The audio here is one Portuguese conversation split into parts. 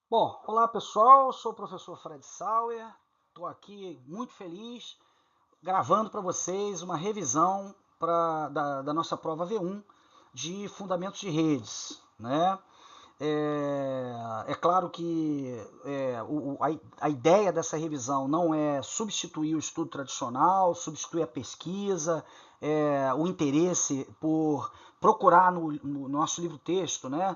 Bom, olá pessoal, eu sou o professor Fred Sauer, estou aqui muito feliz gravando para vocês uma revisão da nossa prova V1 de Fundamentos de Redes, né? É claro que a ideia dessa revisão não é substituir o estudo tradicional, substituir a pesquisa, o interesse por procurar no nosso livro-texto, né,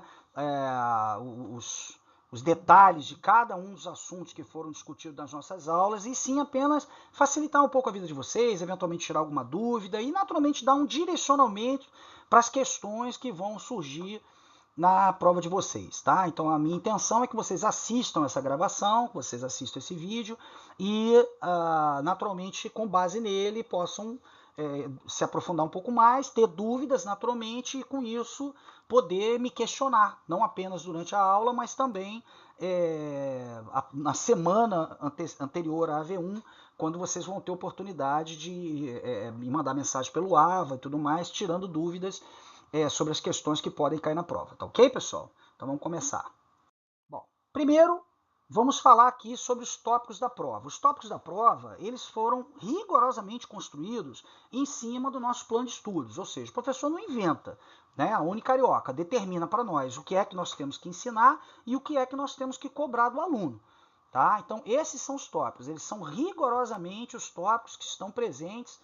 os detalhes de cada um dos assuntos que foram discutidos nas nossas aulas, e sim apenas facilitar um pouco a vida de vocês, eventualmente tirar alguma dúvida e naturalmente dar um direcionamento para as questões que vão surgir na prova de vocês, tá? Então a minha intenção é que vocês assistam essa gravação, que vocês assistam esse vídeo e naturalmente com base nele possam se aprofundar um pouco mais, ter dúvidas naturalmente e com isso poder me questionar, não apenas durante a aula, mas também na semana anterior à AV1, quando vocês vão ter oportunidade de me mandar mensagem pelo AVA e tudo mais, tirando dúvidas sobre as questões que podem cair na prova. Tá ok, pessoal? Então vamos começar. Bom, primeiro vamos falar aqui sobre os tópicos da prova. Os tópicos da prova, eles foram rigorosamente construídos em cima do nosso plano de estudos, ou seja, o professor não inventa, né? A Unicarioca determina para nós o que é que nós temos que ensinar e o que é que nós temos que cobrar do aluno. Tá? Então, esses são os tópicos, eles são rigorosamente os tópicos que estão presentes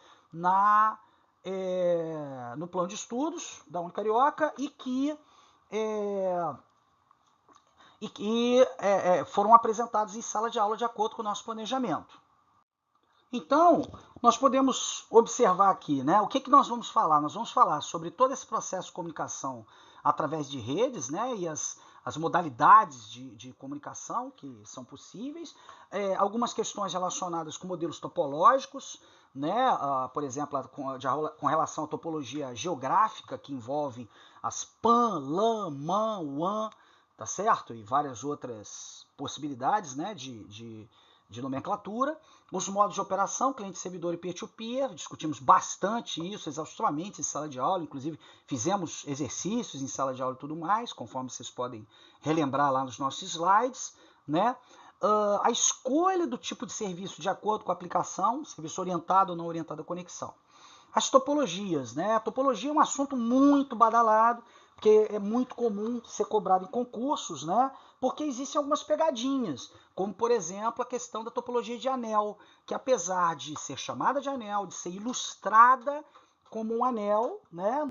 no plano de estudos da Unicarioca e que foram apresentados em sala de aula de acordo com o nosso planejamento. Então, nós podemos observar aqui, né? O que nós vamos falar? Nós vamos falar sobre todo esse processo de comunicação através de redes, né? E as modalidades de comunicação que são possíveis, algumas questões relacionadas com modelos topológicos, né? Por exemplo, com relação à topologia geográfica, que envolve as PAN, LAN, MAN, WAN, tá certo? E várias outras possibilidades, né? De nomenclatura. Os modos de operação, cliente-servidor e peer-to-peer, discutimos bastante isso exaustivamente em sala de aula, inclusive fizemos exercícios em sala de aula e tudo mais, conforme vocês podem relembrar lá nos nossos slides, né? A escolha do tipo de serviço de acordo com a aplicação, serviço orientado ou não orientado à conexão. As topologias, né? A topologia é um assunto muito badalado, porque é muito comum ser cobrado em concursos, né? Porque existem algumas pegadinhas, como por exemplo a questão da topologia de anel, que apesar de ser chamada de anel, de ser ilustrada como um anel, né,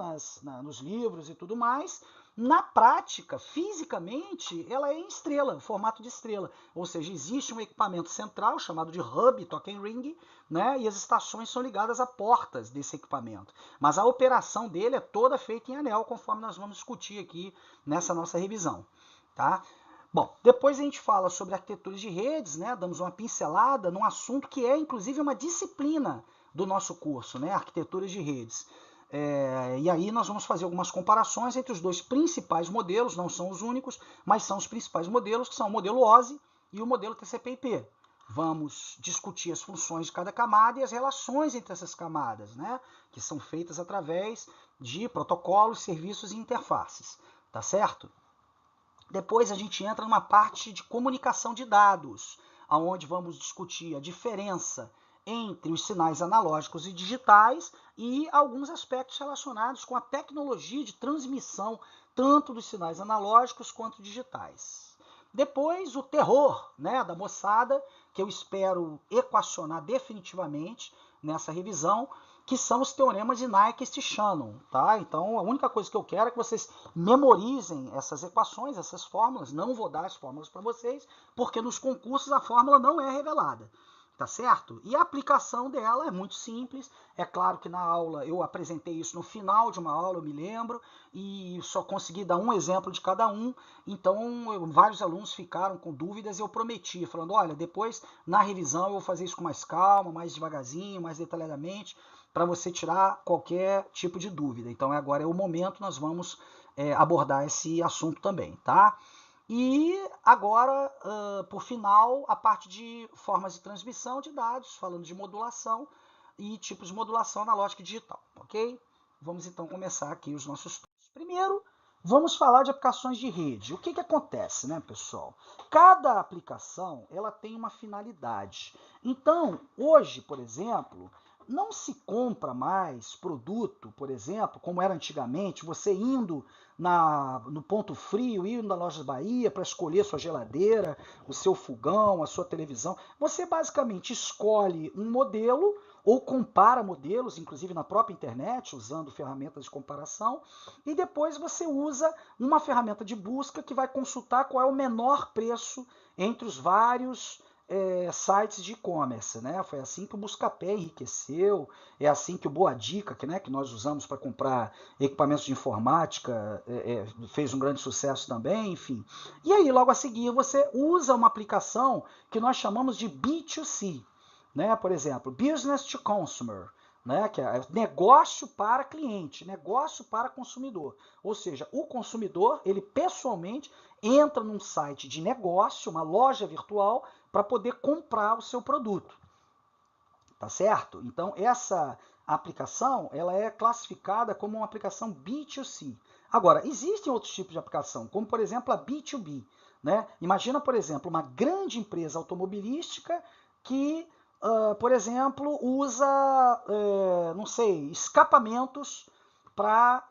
nos livros e tudo mais, na prática, fisicamente, ela é em estrela, formato de estrela. Ou seja, existe um equipamento central chamado de hub, token ring, né, e as estações são ligadas a portas desse equipamento. Mas a operação dele é toda feita em anel, conforme nós vamos discutir aqui nessa nossa revisão. Tá? Bom, depois a gente fala sobre arquiteturas de redes, né? Damos uma pincelada num assunto que é inclusive uma disciplina do nosso curso, né? Arquiteturas de redes. E aí nós vamos fazer algumas comparações entre os dois principais modelos, não são os únicos, mas são os principais modelos, que são o modelo OSI e o modelo TCP/IP. Vamos discutir as funções de cada camada e as relações entre essas camadas, né? Que são feitas através de protocolos, serviços e interfaces, tá certo? Depois a gente entra numa parte de comunicação de dados, onde vamos discutir a diferença entre os sinais analógicos e digitais e alguns aspectos relacionados com a tecnologia de transmissão tanto dos sinais analógicos quanto digitais. Depois o terror, né, da moçada, que eu espero equacionar definitivamente nessa revisão, que são os teoremas de Nyquist e Shannon, tá? Então a única coisa que eu quero é que vocês memorizem essas equações, essas fórmulas. Não vou dar as fórmulas para vocês, porque nos concursos a fórmula não é revelada, tá certo? E a aplicação dela é muito simples. É claro que na aula eu apresentei isso no final de uma aula, eu me lembro, e só consegui dar um exemplo de cada um. Então vários alunos ficaram com dúvidas e eu prometi, falando, olha, depois na revisão eu vou fazer isso com mais calma, mais devagarzinho, mais detalhadamente, para você tirar qualquer tipo de dúvida. Então agora é o momento, nós vamos abordar esse assunto também, tá? E agora, por final, a parte de formas de transmissão de dados, falando de modulação e tipos de modulação analógica e digital, ok? Vamos então começar aqui os nossos estudos. Primeiro, Vamos falar de aplicações de rede. O que que acontece, né, pessoal? Cada aplicação, ela tem uma finalidade. Então, hoje, por exemplo, não se compra mais produto, por exemplo, como era antigamente, você indo no ponto frio, indo na Lojas Bahia para escolher sua geladeira, o seu fogão, a sua televisão. Você basicamente escolhe um modelo ou compara modelos, inclusive na própria internet, usando ferramentas de comparação, e depois você usa uma ferramenta de busca que vai consultar qual é o menor preço entre os vários sites de e-commerce, né? Foi assim que o Buscapé enriqueceu, é assim que o Boa Dica, que nós usamos para comprar equipamentos de informática, fez um grande sucesso também, enfim. E aí, logo a seguir, você usa uma aplicação que nós chamamos de B2C, né? Por exemplo, Business to Consumer, né? Que é negócio para cliente, negócio para consumidor. Ou seja, o consumidor, ele pessoalmente entra num site de negócio, uma loja virtual, para poder comprar o seu produto. Tá certo? Então, essa aplicação, ela é classificada como uma aplicação B2C. Agora, existem outros tipos de aplicação, como, por exemplo, a B2B. Né? Imagina, por exemplo, uma grande empresa automobilística que, por exemplo, usa, não sei, escapamentos para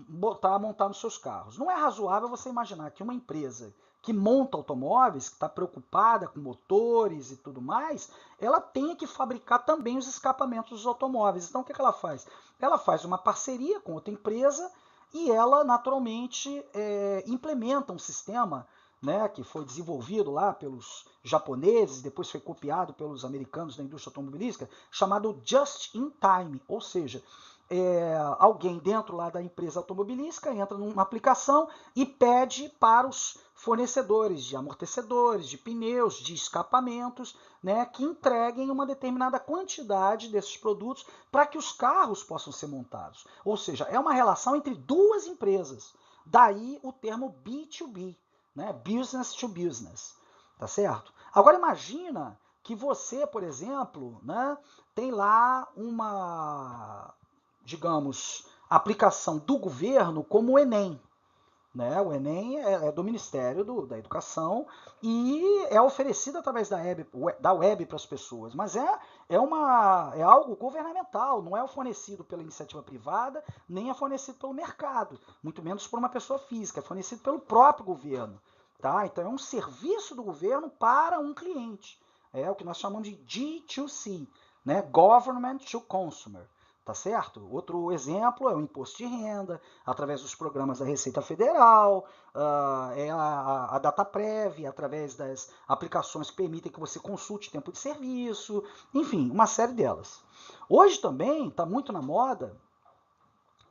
montar nos seus carros. Não é razoável você imaginar que uma empresa que monta automóveis, que está preocupada com motores e tudo mais, ela tem que fabricar também os escapamentos dos automóveis. Então, o que ela faz? Ela faz uma parceria com outra empresa e ela, naturalmente, implementa um sistema, né, que foi desenvolvido lá pelos japoneses, depois foi copiado pelos americanos da indústria automobilística, chamado Just in Time, ou seja, alguém dentro lá da empresa automobilística entra numa aplicação e pede para os fornecedores de amortecedores, de pneus, de escapamentos, né, que entreguem uma determinada quantidade desses produtos para que os carros possam ser montados. Ou seja, é uma relação entre duas empresas. Daí o termo B2B, né, business to business, tá certo? Agora imagina que você, por exemplo, né, tem lá uma, digamos, aplicação do governo como o Enem. Né? O Enem é do Ministério da Educação e é oferecido através da web para as pessoas, mas é algo governamental, não é fornecido pela iniciativa privada, nem é fornecido pelo mercado, muito menos por uma pessoa física, é fornecido pelo próprio governo. Tá? Então é um serviço do governo para um cliente. É o que nós chamamos de G2C, né? Government to Consumer. Tá certo? Outro exemplo é o imposto de renda, através dos programas da Receita Federal, é a DataPrev, através das aplicações que permitem que você consulte tempo de serviço, enfim, uma série delas. Hoje também está muito na moda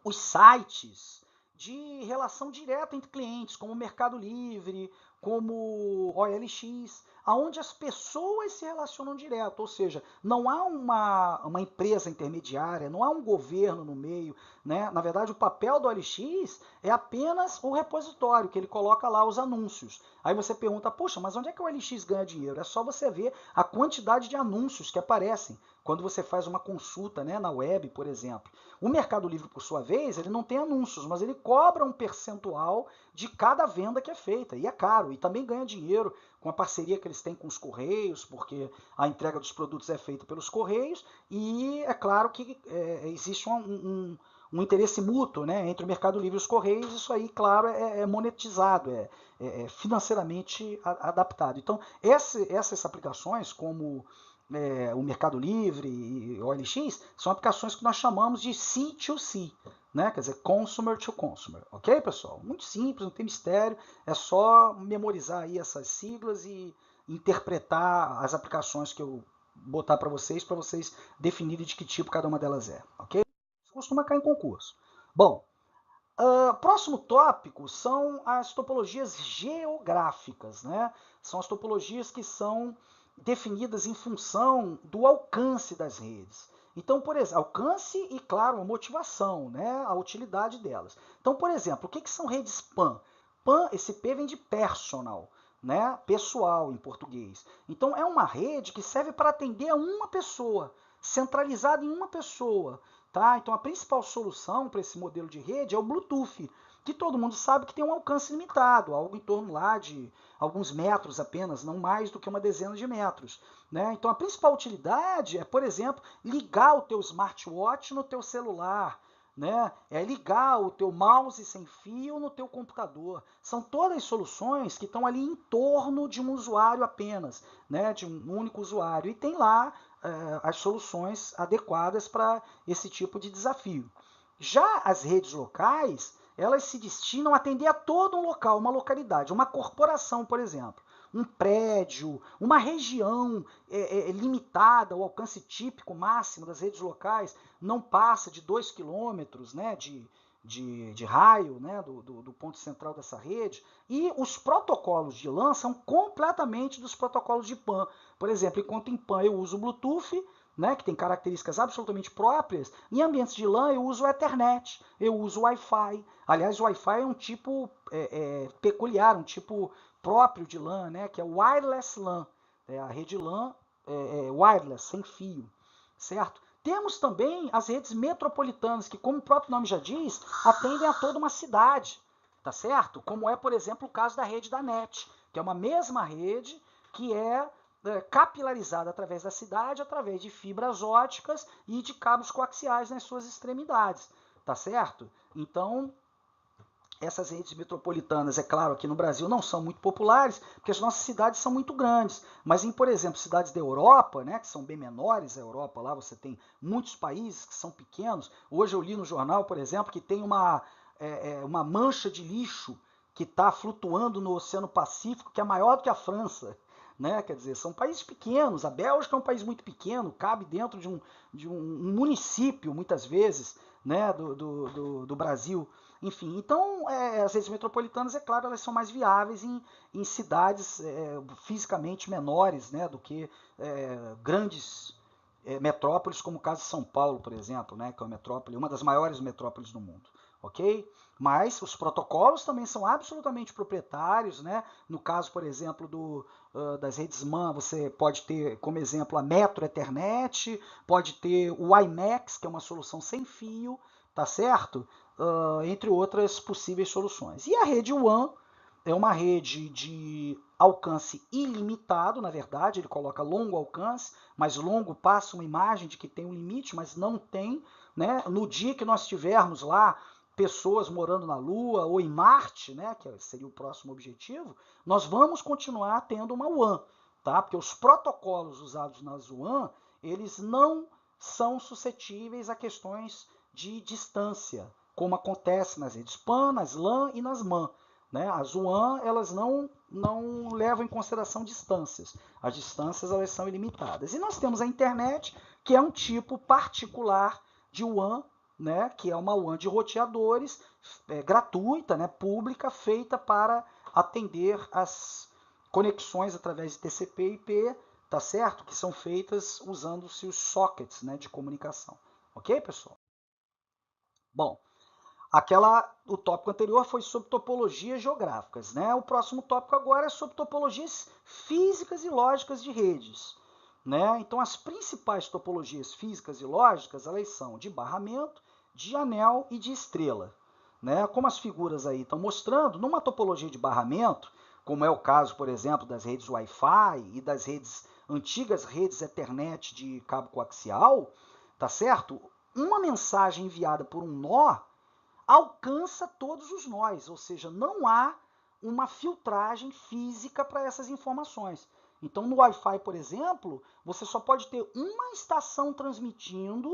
os sites de relação direta entre clientes, como o Mercado Livre, como o OLX, aonde as pessoas se relacionam direto, ou seja, não há uma empresa intermediária, não há um governo no meio, né? Na verdade, o papel do OLX é apenas o repositório, que ele coloca lá os anúncios. Aí você pergunta, poxa, mas onde é que o OLX ganha dinheiro? É só você ver a quantidade de anúncios que aparecem quando você faz uma consulta, né, na web, por exemplo. O Mercado Livre, por sua vez, ele não tem anúncios, mas ele cobra um percentual de cada venda que é feita, e é caro, e também ganha dinheiro com a parceria que eles têm com os Correios, porque a entrega dos produtos é feita pelos Correios, e é claro que existe um interesse mútuo, né, entre o Mercado Livre e os Correios, isso aí, claro, é monetizado, é financeiramente adaptado. Então, essas aplicações, como o Mercado Livre e o OLX, são aplicações que nós chamamos de C2C, né? Quer dizer, Consumer to Consumer. Ok, pessoal? Muito simples, não tem mistério, é só memorizar aí essas siglas e interpretar as aplicações que eu botar para vocês definirem de que tipo cada uma delas é. Ok? Costuma cair em concurso. Bom, próximo tópico são as topologias geográficas, né? São as topologias que são definidas em função do alcance das redes. Então, por exemplo, alcance e, claro, a motivação, né? A utilidade delas. Então, por exemplo, o que são redes PAN? PAN, esse P vem de personal, né? Pessoal em português. Então, é uma rede que serve para atender a uma pessoa, centralizada em uma pessoa. Tá? Então, a principal solução para esse modelo de rede é o Bluetooth. que todo mundo sabe que tem um alcance limitado, algo em torno lá de alguns metros apenas, não mais do que uma dezena de metros. Né? Então a principal utilidade é, por exemplo, ligar o teu smartwatch no teu celular, né? É ligar o teu mouse sem fio no teu computador. São todas soluções que estão ali em torno de um usuário apenas, né? De um único usuário. E tem lá as soluções adequadas para esse tipo de desafio. Já as redes locais, elas se destinam a atender a todo um local, uma localidade, uma corporação, por exemplo, um prédio, uma região limitada, o alcance típico máximo das redes locais não passa de 2 quilômetros, né, de raio, né, do ponto central dessa rede, e os protocolos de LAN são completamente dos protocolos de PAN. Por exemplo, enquanto em PAN eu uso o Bluetooth, né, que tem características absolutamente próprias, em ambientes de LAN eu uso o Ethernet, eu uso o Wi-Fi. Aliás, o Wi-Fi é um tipo peculiar, um tipo próprio de LAN, né, que é o Wireless LAN, a rede LAN wireless, sem fio, certo? Temos também as redes metropolitanas, que, como o próprio nome já diz, atendem a toda uma cidade, tá certo? Como é, por exemplo, o caso da rede da NET, que é uma mesma rede que é capilarizada através da cidade, através de fibras óticas e de cabos coaxiais nas suas extremidades, tá certo? Então, essas redes metropolitanas, é claro, aqui no Brasil não são muito populares, porque as nossas cidades são muito grandes. Mas em, por exemplo, cidades da Europa, né, que são bem menores, a Europa lá você tem muitos países que são pequenos. Hoje eu li no jornal, por exemplo, que tem uma mancha de lixo que está flutuando no Oceano Pacífico, que é maior do que a França. Né? Quer dizer, são países pequenos. A Bélgica é um país muito pequeno, cabe dentro de um município, muitas vezes, né, do Brasil. Enfim, então as redes metropolitanas, é claro, elas são mais viáveis em cidades fisicamente menores, né, do que grandes metrópoles, como o caso de São Paulo, por exemplo, né, que é uma das maiores metrópoles do mundo. Ok? Mas os protocolos também são absolutamente proprietários, né? No caso, por exemplo, das redes MAN, você pode ter como exemplo a Metro Ethernet, pode ter o WiMAX, que é uma solução sem fio, tá certo? Entre outras possíveis soluções. E a rede WAN é uma rede de alcance ilimitado, na verdade, ele coloca longo alcance, mas longo passa uma imagem de que tem um limite, mas não tem. Né? No dia que nós tivermos lá pessoas morando na Lua ou em Marte, né, que seria o próximo objetivo, nós vamos continuar tendo uma WAN, tá? Porque os protocolos usados nas WAN, eles não são suscetíveis a questões de distância, como acontece nas redes PAN, nas LAN e nas MAN. Né? As WAN, elas não levam em consideração distâncias. As distâncias, elas são ilimitadas. E nós temos a internet, que é um tipo particular de WAN, né, que é uma WAN de roteadores gratuita, né, pública, feita para atender as conexões através de TCP e IP, tá certo? Que são feitas usando-se os sockets, né, de comunicação. Ok, pessoal? Bom, o tópico anterior foi sobre topologias geográficas, né? O próximo tópico agora é sobre topologias físicas e lógicas de redes. Né? Então, as principais topologias físicas e lógicas, elas são de barramento, de anel e de estrela. Né? Como as figuras aí estão mostrando, numa topologia de barramento, como é o caso, por exemplo, das redes Wi-Fi e das antigas redes Ethernet de cabo coaxial, tá certo? Uma mensagem enviada por um nó alcança todos os nós, ou seja, não há uma filtragem física para essas informações. Então, no Wi-Fi, por exemplo, você só pode ter uma estação transmitindo,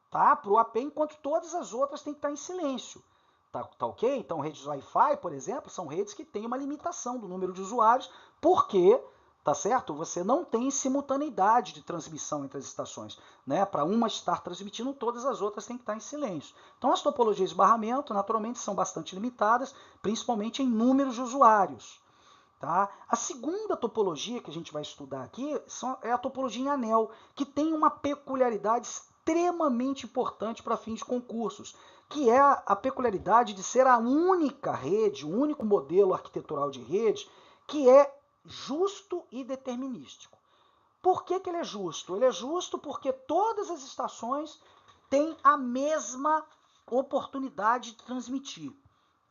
tá, para o AP, enquanto todas as outras têm que estar em silêncio. Tá ok? Então, redes Wi-Fi, por exemplo, são redes que têm uma limitação do número de usuários, porque, tá certo? Você não tem simultaneidade de transmissão entre as estações. Né? Para uma estar transmitindo, todas as outras têm que estar em silêncio. Então, as topologias de barramento, naturalmente, são bastante limitadas, principalmente em números de usuários. Tá? A segunda topologia que a gente vai estudar aqui é a topologia em anel, que tem uma peculiaridade extremamente importante para fins de concursos, que é a peculiaridade de ser a única rede, o único modelo arquitetural de rede que é justo e determinístico. Por que ele é justo? Ele é justo porque todas as estações têm a mesma oportunidade de transmitir.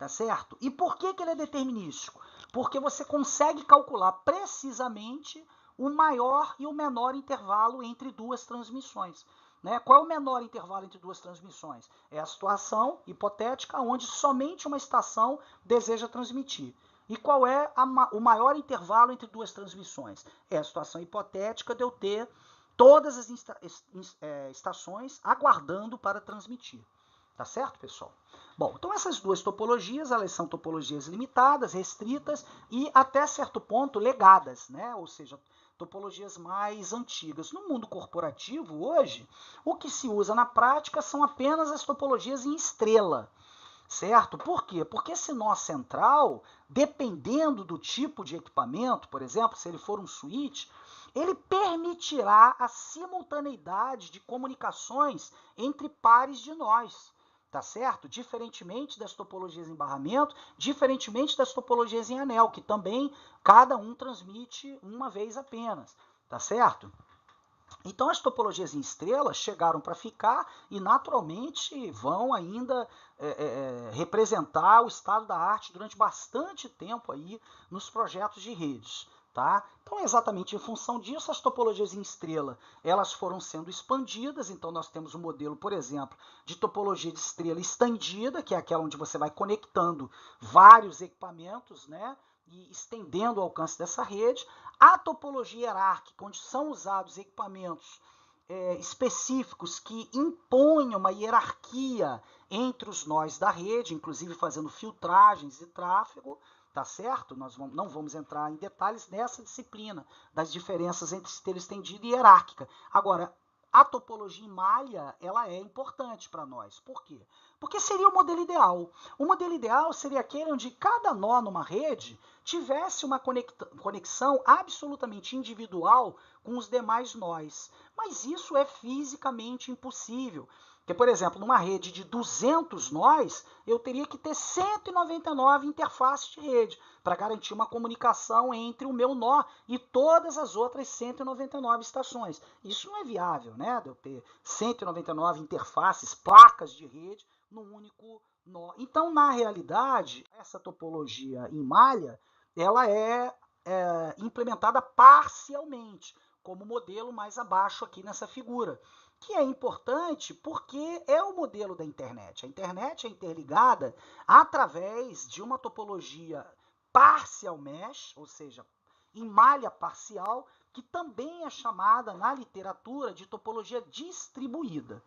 tá certo? E por que ele é determinístico? Porque você consegue calcular precisamente o maior e o menor intervalo entre duas transmissões. Né? Qual é o menor intervalo entre duas transmissões? É a situação hipotética onde somente uma estação deseja transmitir. E qual é o maior intervalo entre duas transmissões? É a situação hipotética de eu ter todas as estações aguardando para transmitir. Tá certo, pessoal? Bom, então essas duas topologias, elas são topologias limitadas, restritas e até certo ponto legadas, né? Ou seja, topologias mais antigas. No mundo corporativo, hoje, o que se usa na prática são apenas as topologias em estrela, certo? Por quê? Porque esse nó central, dependendo do tipo de equipamento, por exemplo, se ele for um switch, ele permitirá a simultaneidade de comunicações entre pares de nós. Tá certo? Diferentemente das topologias em barramento, diferentemente das topologias em anel, que também cada um transmite uma vez apenas, tá certo? Então as topologias em estrelas chegaram para ficar e naturalmente vão ainda representar o estado da arte durante bastante tempo aí nos projetos de redes. Tá? Então, exatamente em função disso, as topologias em estrela elas foram sendo expandidas. Então, nós temos um modelo, por exemplo, de topologia de estrela estendida, que é aquela onde você vai conectando vários equipamentos, né, e estendendo o alcance dessa rede. A topologia hierárquica, onde são usados equipamentos específicos que impõem uma hierarquia entre os nós da rede, inclusive fazendo filtragens e tráfego. Tá certo? Nós não vamos entrar em detalhes nessa disciplina das diferenças entre esteira estendida e hierárquica. Agora, a topologia em malha, ela é importante para nós. Por quê? Porque seria o modelo ideal. O modelo ideal seria aquele onde cada nó numa rede tivesse uma conexão absolutamente individual com os demais nós. Mas isso é fisicamente impossível. Porque, por exemplo, numa rede de 200 nós, eu teria que ter 199 interfaces de rede para garantir uma comunicação entre o meu nó e todas as outras 199 estações. Isso não é viável, né? De eu ter 199 interfaces, placas de rede, num único nó. Então, na realidade, essa topologia em malha, ela é implementada parcialmente, como modelo mais abaixo aqui nessa figura, que é importante porque é o modelo da internet. A internet é interligada através de uma topologia partial mesh, ou seja, em malha parcial, que também é chamada na literatura de topologia distribuída.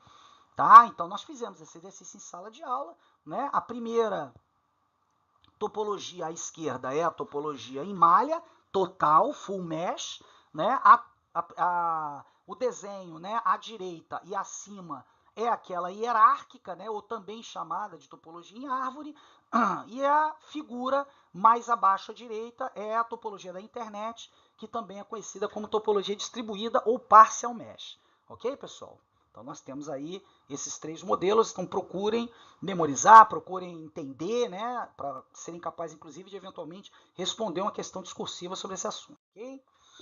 Tá? Então, nós fizemos esse exercício em sala de aula. Né? A primeira topologia à esquerda é a topologia em malha, total, full mesh. Né? O desenho, né, à direita e acima é aquela hierárquica, né, ou também chamada de topologia em árvore, e a figura mais abaixo à direita é a topologia da internet, que também é conhecida como topologia distribuída ou partial mesh. Ok, pessoal? Então, nós temos aí esses três modelos, então procurem memorizar, procurem entender, né, para serem capazes, inclusive, de eventualmente responder uma questão discursiva sobre esse assunto. Ok?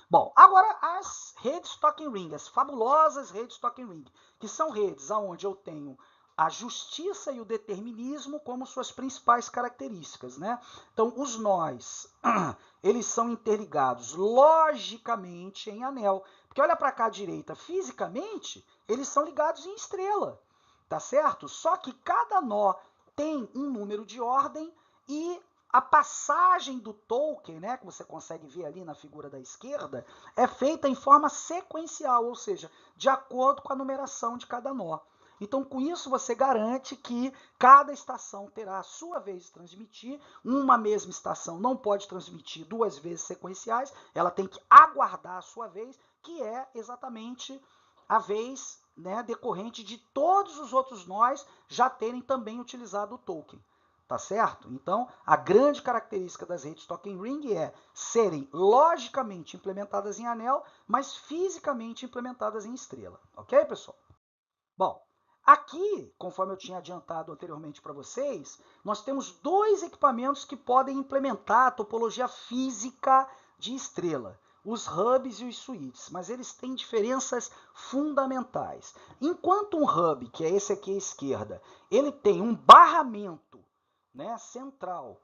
Bom, agora as redes Token Ring, as fabulosas redes Token Ring, que são redes onde eu tenho a justiça e o determinismo como suas principais características. Né? Então, os nós, eles são interligados logicamente em anel. Porque olha para cá à direita, fisicamente, eles são ligados em estrela. Tá certo? Só que cada nó tem um número de ordem e a passagem do token, né, que você consegue ver ali na figura da esquerda, é feita em forma sequencial, ou seja, de acordo com a numeração de cada nó. Então, com isso, você garante que cada estação terá a sua vez de transmitir. Uma mesma estação não pode transmitir duas vezes sequenciais, ela tem que aguardar a sua vez, que é exatamente a vez, né, decorrente de todos os outros nós já terem também utilizado o token. Tá certo? Então, a grande característica das redes Token Ring é serem logicamente implementadas em anel, mas fisicamente implementadas em estrela. Ok, pessoal? Bom, aqui, conforme eu tinha adiantado anteriormente para vocês, nós temos dois equipamentos que podem implementar a topologia física de estrela. Os hubs e os switches, mas eles têm diferenças fundamentais. Enquanto um hub, que é esse aqui à esquerda, ele tem um barramento, né, central,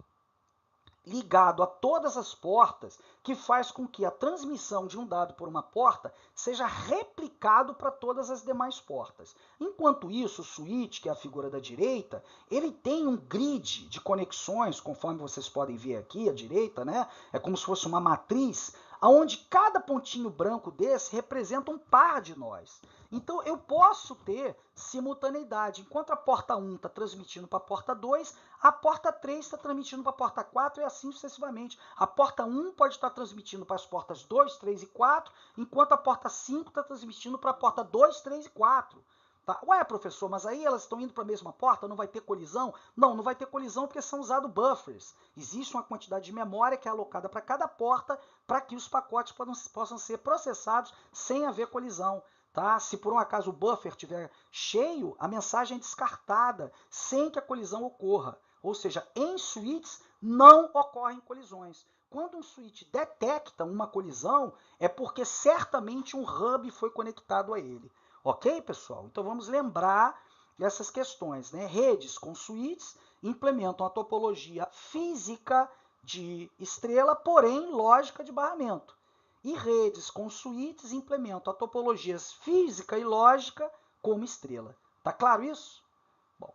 ligado a todas as portas, que faz com que a transmissão de um dado por uma porta seja replicado para todas as demais portas. Enquanto isso, o switch, que é a figura da direita, ele tem um grid de conexões, conforme vocês podem ver aqui à direita, né? É como se fosse uma matriz, onde cada pontinho branco desse representa um par de nós. Então, eu posso ter simultaneidade. Enquanto a porta 1 está transmitindo para a porta 2, a porta 3 está transmitindo para a porta 4 e assim sucessivamente. A porta 1 pode estar transmitindo para as portas 2, 3 e 4, enquanto a porta 5 está transmitindo para a porta 2, 3 e 4. Tá? Ué, professor, mas aí elas estão indo para a mesma porta, não vai ter colisão? Não, não vai ter colisão porque são usados buffers. Existe uma quantidade de memória que é alocada para cada porta para que os pacotes possam ser processados sem haver colisão. Tá? Se por um acaso o buffer estiver cheio, a mensagem é descartada sem que a colisão ocorra. Ou seja, em switches não ocorrem colisões. Quando um switch detecta uma colisão, é porque certamente um hub foi conectado a ele. Ok, pessoal? Então vamos lembrar dessas questões, né? Redes com switches implementam a topologia física de estrela, porém lógica de barramento. E redes com switches implementam a topologias física e lógica como estrela. Tá claro isso? Bom,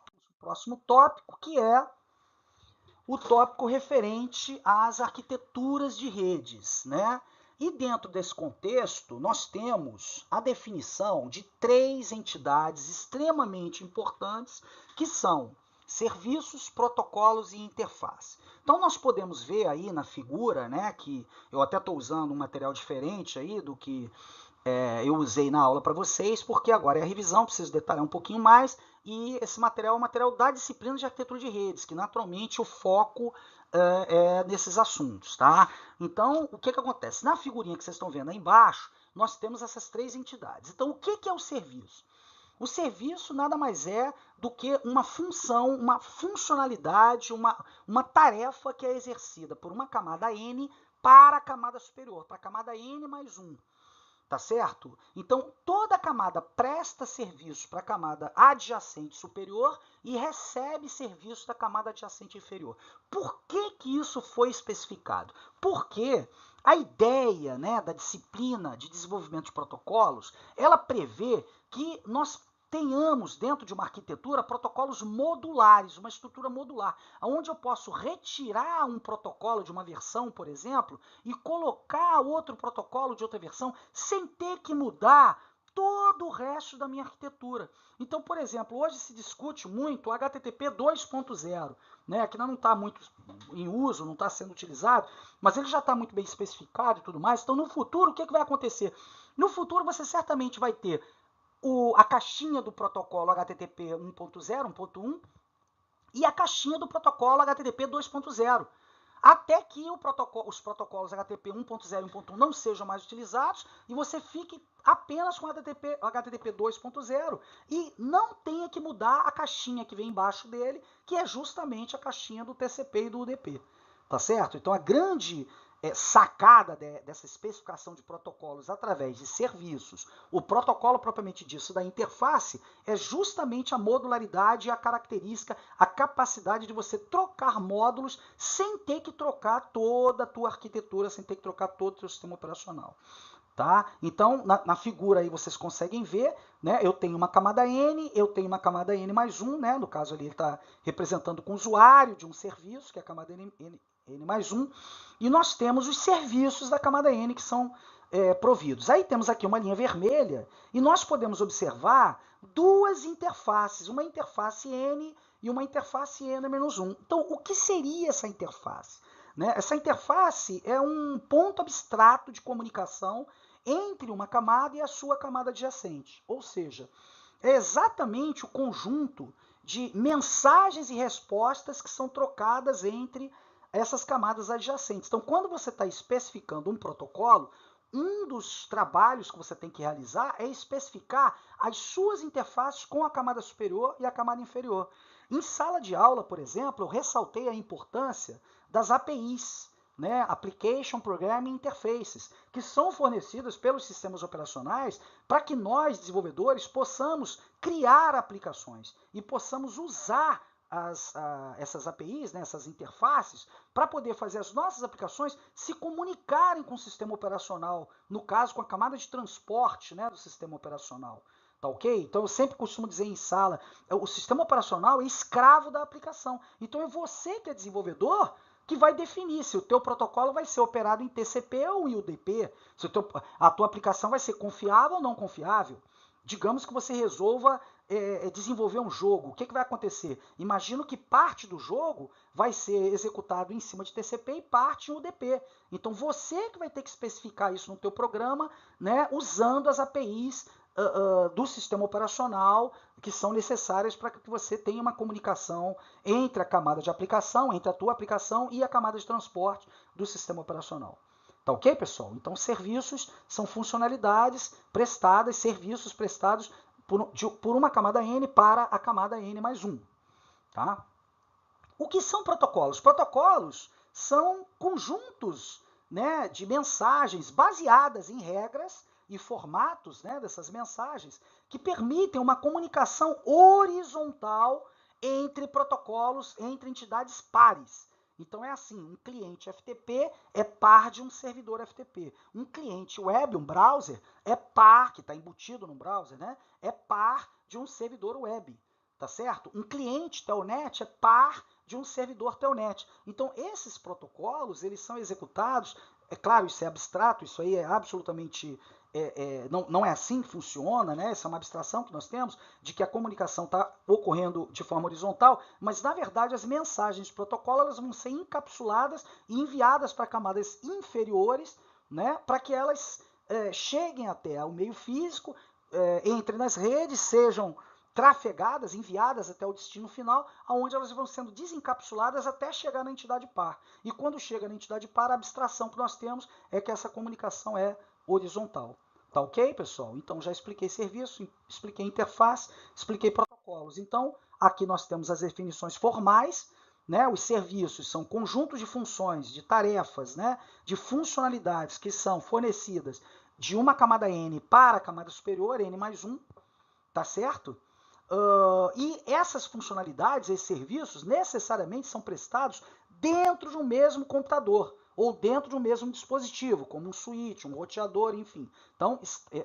vamos para o próximo tópico, que é o tópico referente às arquiteturas de redes, né? E dentro desse contexto, nós temos a definição de 3 entidades extremamente importantes, que são serviços, protocolos e interface. Então, nós podemos ver aí na figura, né, que eu até estou usando um material diferente aí do que eu usei na aula para vocês, porque agora é a revisão, preciso detalhar um pouquinho mais, e esse material é o material da disciplina de arquitetura de redes, que naturalmente o foco é nesses assuntos, tá? Então, o que acontece? Na figurinha que vocês estão vendo aí embaixo, nós temos essas 3 entidades. Então, o que é o serviço? O serviço nada mais é do que uma função, uma funcionalidade, uma tarefa que é exercida por uma camada N para a camada superior, para a camada N mais 1. Tá certo? Então, toda camada presta serviço para a camada adjacente superior e recebe serviço da camada adjacente inferior. Por que isso foi especificado? Porque a ideia, né, da disciplina de desenvolvimento de protocolos, ela prevê que nós tenhamos dentro de uma arquitetura protocolos modulares, uma estrutura modular, onde eu posso retirar um protocolo de uma versão, por exemplo, e colocar outro protocolo de outra versão, sem ter que mudar todo o resto da minha arquitetura. Então, por exemplo, hoje se discute muito o HTTP 2.0, né, que ainda não está muito em uso, não está sendo utilizado, mas ele já está muito bem especificado e tudo mais. Então, no futuro, o que vai acontecer? No futuro, você certamente vai ter a caixinha do protocolo HTTP 1.0, 1.1 e a caixinha do protocolo HTTP 2.0. Até que os protocolos HTTP 1.0 e 1.1 não sejam mais utilizados e você fique apenas com o HTTP 2.0 e não tenha que mudar a caixinha que vem embaixo dele, que é justamente a caixinha do TCP e do UDP. Tá certo? Então a grande sacada dessa especificação de protocolos através de serviços, o protocolo propriamente disso da interface, é justamente a modularidade e a característica, a capacidade de você trocar módulos sem ter que trocar toda a tua arquitetura, sem ter que trocar todo o teu sistema operacional. Tá? Então, na figura aí vocês conseguem ver, né? Eu tenho uma camada N, eu tenho uma camada N mais 1, né? No caso ali ele está representando com o usuário de um serviço, que é a camada N mais 1, e nós temos os serviços da camada N que são providos. Aí temos aqui uma linha vermelha, e nós podemos observar 2 interfaces, uma interface N e uma interface N-1. Então, o que seria essa interface? Né? Essa interface é um ponto abstrato de comunicação entre uma camada e a sua camada adjacente. Ou seja, é exatamente o conjunto de mensagens e respostas que são trocadas entre essas camadas adjacentes. Então, quando você está especificando um protocolo, um dos trabalhos que você tem que realizar é especificar as suas interfaces com a camada superior e a camada inferior. Em sala de aula, por exemplo, eu ressaltei a importância das APIs, né, Application Programming Interfaces, que são fornecidas pelos sistemas operacionais para que nós, desenvolvedores, possamos criar aplicações e possamos usar essas APIs, né, essas interfaces, para poder fazer as nossas aplicações se comunicarem com o sistema operacional, no caso, com a camada de transporte, né, do sistema operacional. Tá ok? Então eu sempre costumo dizer em sala, o sistema operacional é escravo da aplicação. Então é você que é desenvolvedor que vai definir se o teu protocolo vai ser operado em TCP ou em UDP, se a tua aplicação vai ser confiável ou não confiável. Digamos que você resolva desenvolver um jogo. O que vai acontecer? Imagino que parte do jogo vai ser executado em cima de TCP e parte em UDP. Então você que vai ter que especificar isso no teu programa, né, usando as APIs do sistema operacional que são necessárias para que você tenha uma comunicação entre a camada de aplicação, entre a tua aplicação e a camada de transporte do sistema operacional. Tá ok, pessoal? Então, serviços são funcionalidades prestadas, serviços prestados por uma camada N para a camada N mais 1. Tá? O que são protocolos? Protocolos são conjuntos, né, de mensagens baseadas em regras e formatos, né, dessas mensagens que permitem uma comunicação horizontal entre protocolos, entre entidades pares. Então é assim, um cliente FTP é par de um servidor FTP. Um cliente web, um browser, é par, que está embutido no browser, né, é par de um servidor web. Tá certo? Um cliente Telnet é par de um servidor Telnet. Então, esses protocolos, eles são executados, é claro, isso é abstrato, isso aí é absolutamente, não é assim que funciona, né? Essa é uma abstração que nós temos, de que a comunicação está ocorrendo de forma horizontal, mas, na verdade, as mensagens de protocolo elas vão ser encapsuladas e enviadas para camadas inferiores, né? Para que elas cheguem até o meio físico, entrem nas redes, sejam trafegadas, enviadas até o destino final, onde elas vão sendo desencapsuladas até chegar na entidade par. E quando chega na entidade par, a abstração que nós temos é que essa comunicação é horizontal. Tá ok, pessoal? Então, já expliquei serviço, expliquei interface, expliquei protocolos. Então, aqui nós temos as definições formais, né? Os serviços são conjuntos de funções, de tarefas, né? De funcionalidades que são fornecidas de uma camada N para a camada superior, N mais 1, tá certo? E essas funcionalidades, esses serviços, necessariamente são prestados dentro de um mesmo computador ou dentro de um mesmo dispositivo, como um switch, um roteador, enfim. Então,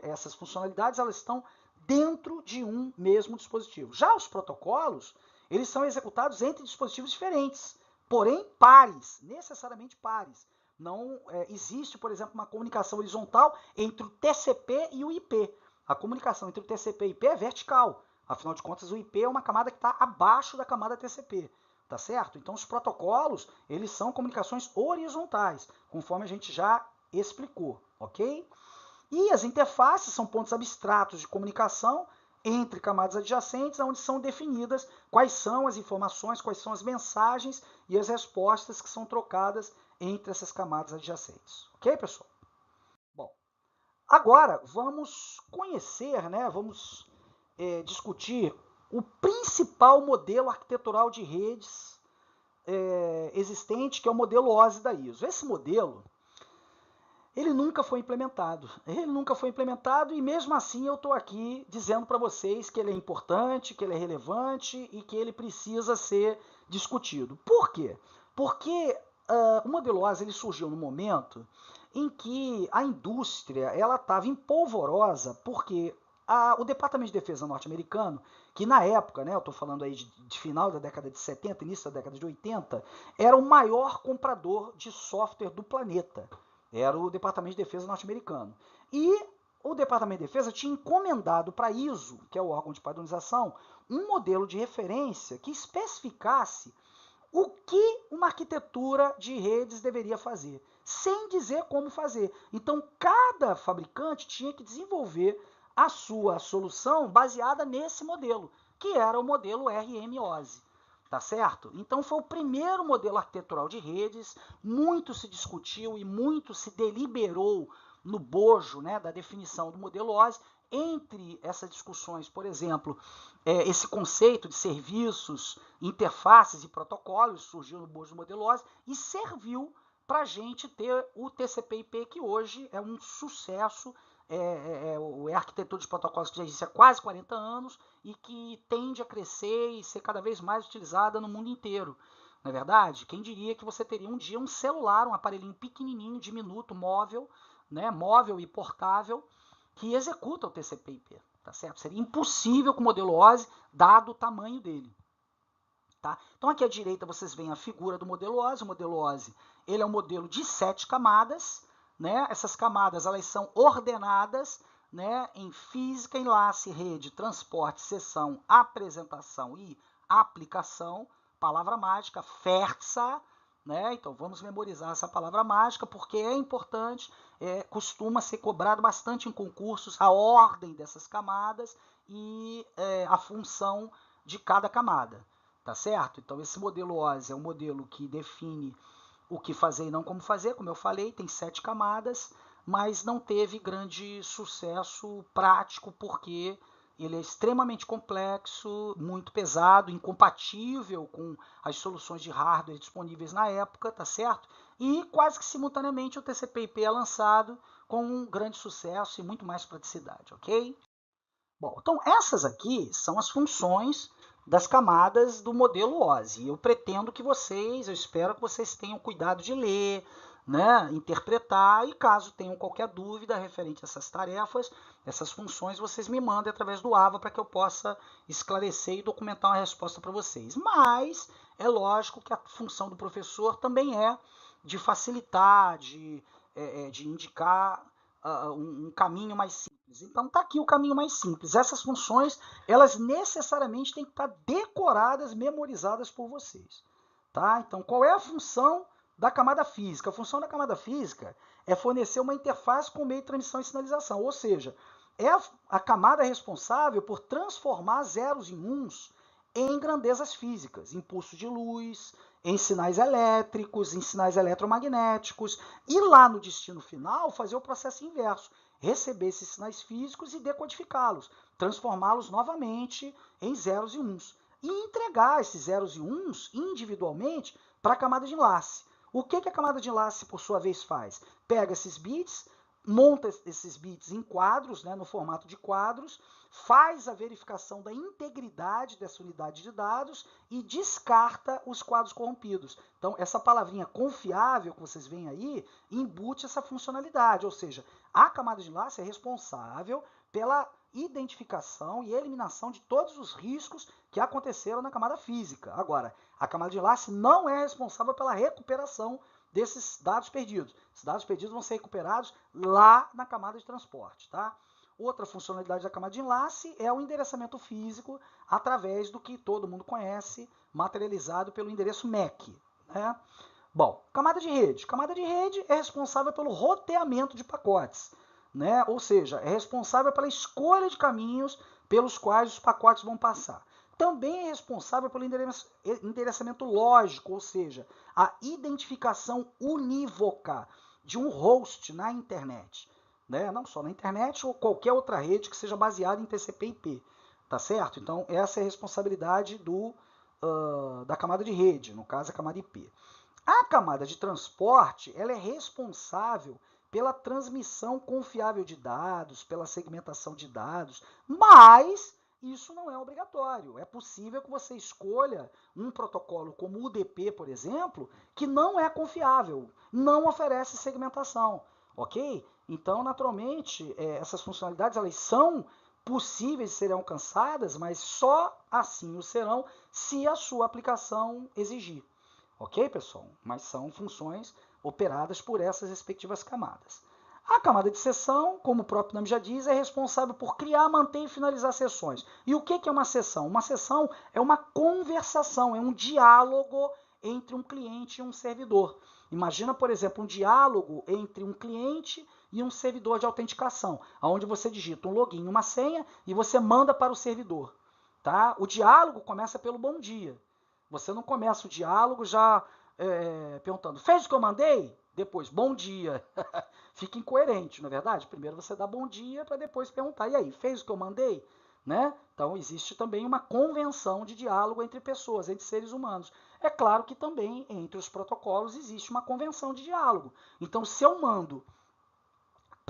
essas funcionalidades elas estão dentro de um mesmo dispositivo. Já os protocolos, eles são executados entre dispositivos diferentes, porém pares, necessariamente pares. Não existe, por exemplo, uma comunicação horizontal entre o TCP e o IP. A comunicação entre o TCP e o IP é vertical. Afinal de contas, o IP é uma camada que está abaixo da camada TCP, tá certo? Então, os protocolos, eles são comunicações horizontais, conforme a gente já explicou, ok? E as interfaces são pontos abstratos de comunicação entre camadas adjacentes, onde são definidas quais são as informações, quais são as mensagens e as respostas que são trocadas entre essas camadas adjacentes. Ok, pessoal? Bom, agora vamos conhecer, né, vamos discutir o principal modelo arquitetural de redes existente, que é o modelo OSI da ISO. Esse modelo, ele nunca foi implementado. Ele nunca foi implementado e mesmo assim eu estou aqui dizendo para vocês que ele é importante, que ele é relevante e que ele precisa ser discutido. Por quê? Porque o modelo OSI ele surgiu no momento em que a indústria ela estava empolvorosa porque o Departamento de Defesa norte-americano, que na época, né, eu estou falando aí de final da década de 70, início da década de 80, era o maior comprador de software do planeta. Era o Departamento de Defesa norte-americano. E o Departamento de Defesa tinha encomendado para a ISO, que é o órgão de padronização, um modelo de referência que especificasse o que uma arquitetura de redes deveria fazer, sem dizer como fazer. Então, cada fabricante tinha que desenvolver a sua solução baseada nesse modelo, que era o modelo RM-OSI. Tá certo? Então foi o primeiro modelo arquitetural de redes, muito se discutiu e muito se deliberou no bojo, né, da definição do modelo OSI. Entre essas discussões, por exemplo, esse conceito de serviços, interfaces e protocolos surgiu no bojo do modelo OSI e serviu para a gente ter o TCP/IP, que hoje é um sucesso é a arquitetura de protocolos que já existe há quase 40 anos e que tende a crescer e ser cada vez mais utilizada no mundo inteiro. Não é verdade? Quem diria que você teria um dia um celular, um aparelhinho pequenininho, diminuto, móvel, né, móvel e portável, que executa o TCP/IP, tá certo? Seria impossível com o modelo OSI, dado o tamanho dele. Tá? Então aqui à direita vocês veem a figura do modelo OSI. O modelo OSI, ele é um modelo de 7 camadas, né? Essas camadas elas são ordenadas, né, em física, enlace, rede, transporte, sessão, apresentação e aplicação. Palavra mágica, FERTSA, né? Então vamos memorizar essa palavra mágica porque é importante, costuma ser cobrado bastante em concursos a ordem dessas camadas e a função de cada camada. Tá certo? Então esse modelo OSI é um modelo que define o que fazer e não como fazer, como eu falei, tem 7 camadas, mas não teve grande sucesso prático porque ele é extremamente complexo, muito pesado, incompatível com as soluções de hardware disponíveis na época, tá certo? E quase que simultaneamente o TCP/IP é lançado com um grande sucesso e muito mais praticidade, ok? Bom, então essas aqui são as funções das camadas do modelo OSI. Eu pretendo que vocês, eu espero que vocês tenham cuidado de ler, né, interpretar, e caso tenham qualquer dúvida referente a essas tarefas, essas funções, vocês me mandem através do AVA para que eu possa esclarecer e documentar uma resposta para vocês. Mas é lógico que a função do professor também é de facilitar, de indicar um caminho mais simples. Então está aqui o caminho mais simples. Essas funções, elas necessariamente têm que estar decoradas, memorizadas por vocês. Tá? Então qual é a função da camada física? A função da camada física é fornecer uma interface com o meio de transmissão e sinalização, ou seja, é a camada responsável por transformar zeros em uns em grandezas físicas, impulso de luz, em sinais elétricos, em sinais eletromagnéticos, e lá no destino final fazer o processo inverso, receber esses sinais físicos e decodificá-los, transformá-los novamente em zeros e uns, e entregar esses zeros e uns individualmente para a camada de enlace. O que a camada de enlace, por sua vez, faz? Pega esses bits, monta esses bits em quadros, né, no formato de quadros, faz a verificação da integridade dessa unidade de dados e descarta os quadros corrompidos. Então, essa palavrinha confiável que vocês veem aí, embute essa funcionalidade, ou seja, a camada de enlace é responsável pela identificação e eliminação de todos os riscos que aconteceram na camada física. Agora, a camada de enlace não é responsável pela recuperação desses dados perdidos. Esses dados perdidos vão ser recuperados lá na camada de transporte, tá? Outra funcionalidade da camada de enlace é o endereçamento físico através do que todo mundo conhece, materializado pelo endereço MAC, né? Bom, camada de rede. Camada de rede é responsável pelo roteamento de pacotes, né? Ou seja, é responsável pela escolha de caminhos pelos quais os pacotes vão passar. Também é responsável pelo endereçamento lógico, ou seja, a identificação unívoca de um host na internet, né? Não só na internet ou qualquer outra rede que seja baseada em TCP/IP, tá certo? Então essa é a responsabilidade da camada de rede, no caso a camada IP. A camada de transporte, ela é responsável pela transmissão confiável de dados, pela segmentação de dados, mas isso não é obrigatório. É possível que você escolha um protocolo como o UDP, por exemplo, que não é confiável, não oferece segmentação, ok? Então, naturalmente, essas funcionalidades elas são possíveis de serem alcançadas, mas só assim o serão se a sua aplicação exigir. Ok, pessoal? Mas são funções operadas por essas respectivas camadas. A camada de sessão, como o próprio nome já diz, é responsável por criar, manter e finalizar sessões. E o que é uma sessão? Uma sessão é uma conversação, é um diálogo entre um cliente e um servidor. Imagina, por exemplo, um diálogo entre um cliente e um servidor de autenticação, onde você digita um login e uma senha e você manda para o servidor. Tá? O diálogo começa pelo bom dia. Você não começa o diálogo já perguntando, fez o que eu mandei? Depois, bom dia. Fica incoerente, não é verdade? Primeiro você dá bom dia para depois perguntar, e aí, fez o que eu mandei? Né? Então existe também uma convenção de diálogo entre pessoas, entre seres humanos. É claro que também entre os protocolos existe uma convenção de diálogo. Então se eu mando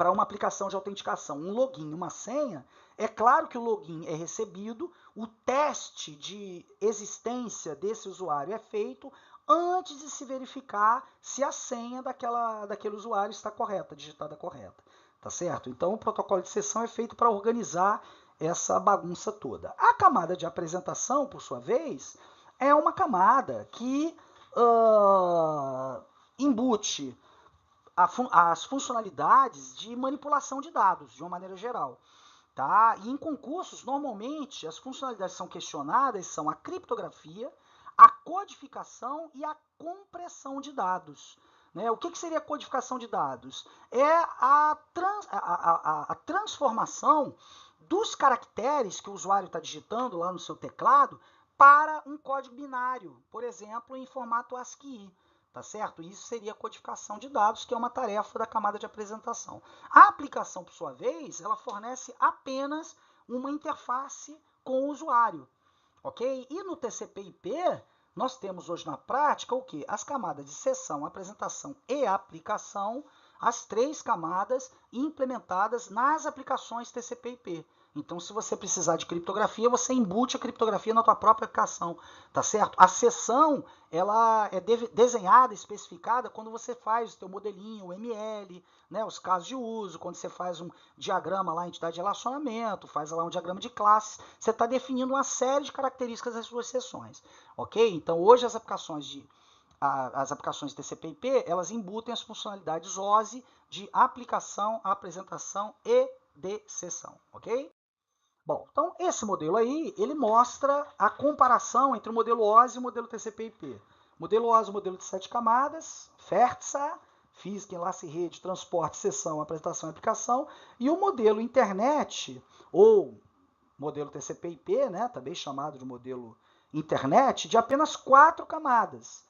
para uma aplicação de autenticação, um login e uma senha, é claro que o login é recebido, o teste de existência desse usuário é feito antes de se verificar se a senha daquele usuário está correta, digitada correta, tá certo? Então o protocolo de sessão é feito para organizar essa bagunça toda. A camada de apresentação, por sua vez, é uma camada que embute as funcionalidades de manipulação de dados, de uma maneira geral. Tá? E em concursos, normalmente, as funcionalidades que são questionadas são a criptografia, a codificação e a compressão de dados. Né? O que seria a codificação de dados? É a transformação dos caracteres que o usuário está digitando lá no seu teclado para um código binário, por exemplo, em formato ASCII. Tá certo? Isso seria a codificação de dados, que é uma tarefa da camada de apresentação. A aplicação, por sua vez, ela fornece apenas uma interface com o usuário, ok? E no TCP/IP, nós temos hoje na prática o quê? As camadas de sessão, apresentação e aplicação, as 3 camadas implementadas nas aplicações TCP/IP. Então, se você precisar de criptografia, você embute a criptografia na tua própria aplicação, tá certo? A sessão, ela é desenhada, especificada quando você faz o teu modelinho, o ML, né, os casos de uso, quando você faz um diagrama lá, entidade de relacionamento, faz lá um diagrama de classes, você está definindo uma série de características das suas sessões, ok? Então, hoje as aplicações TCP/IP, elas embutem as funcionalidades OSI de aplicação, apresentação e de sessão, ok? Bom, então esse modelo aí, ele mostra a comparação entre o modelo OSI e o modelo TCP/IP. Modelo OSI, o modelo de 7 camadas, FERTSA, física, enlace, rede, transporte, sessão, apresentação e aplicação, e o modelo internet, ou modelo TCP/IP, né, também chamado de modelo internet, de apenas 4 camadas,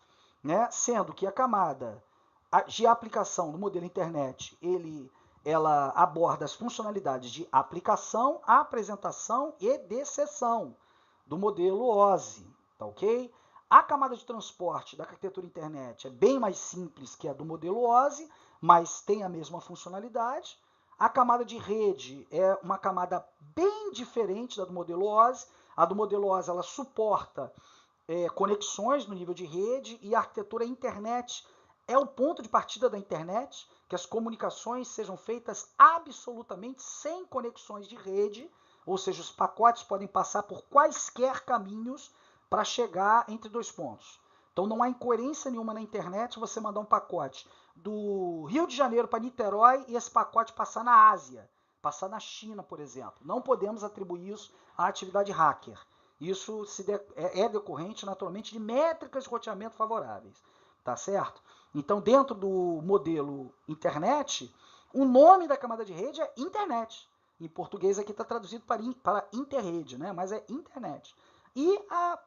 né, sendo que a camada de aplicação do modelo internet, ela aborda as funcionalidades de aplicação, apresentação e de sessão do modelo OSI, tá ok? A camada de transporte da arquitetura internet é bem mais simples que a do modelo OSI, mas tem a mesma funcionalidade. A camada de rede é uma camada bem diferente da do modelo OSI. A do modelo OSI ela suporta conexões no nível de rede, e a arquitetura internet é o ponto de partida da internet, que as comunicações sejam feitas absolutamente sem conexões de rede, ou seja, os pacotes podem passar por quaisquer caminhos para chegar entre 2 pontos. Então não há incoerência nenhuma na internet você mandar um pacote do Rio de Janeiro para Niterói e esse pacote passar na Ásia, passar na China, por exemplo. Não podemos atribuir isso à atividade hacker. Isso é decorrente, naturalmente, de métricas de roteamento favoráveis. Tá certo? Então, dentro do modelo internet, o nome da camada de rede é internet. Em português aqui está traduzido para interrede, né? Mas é internet. E a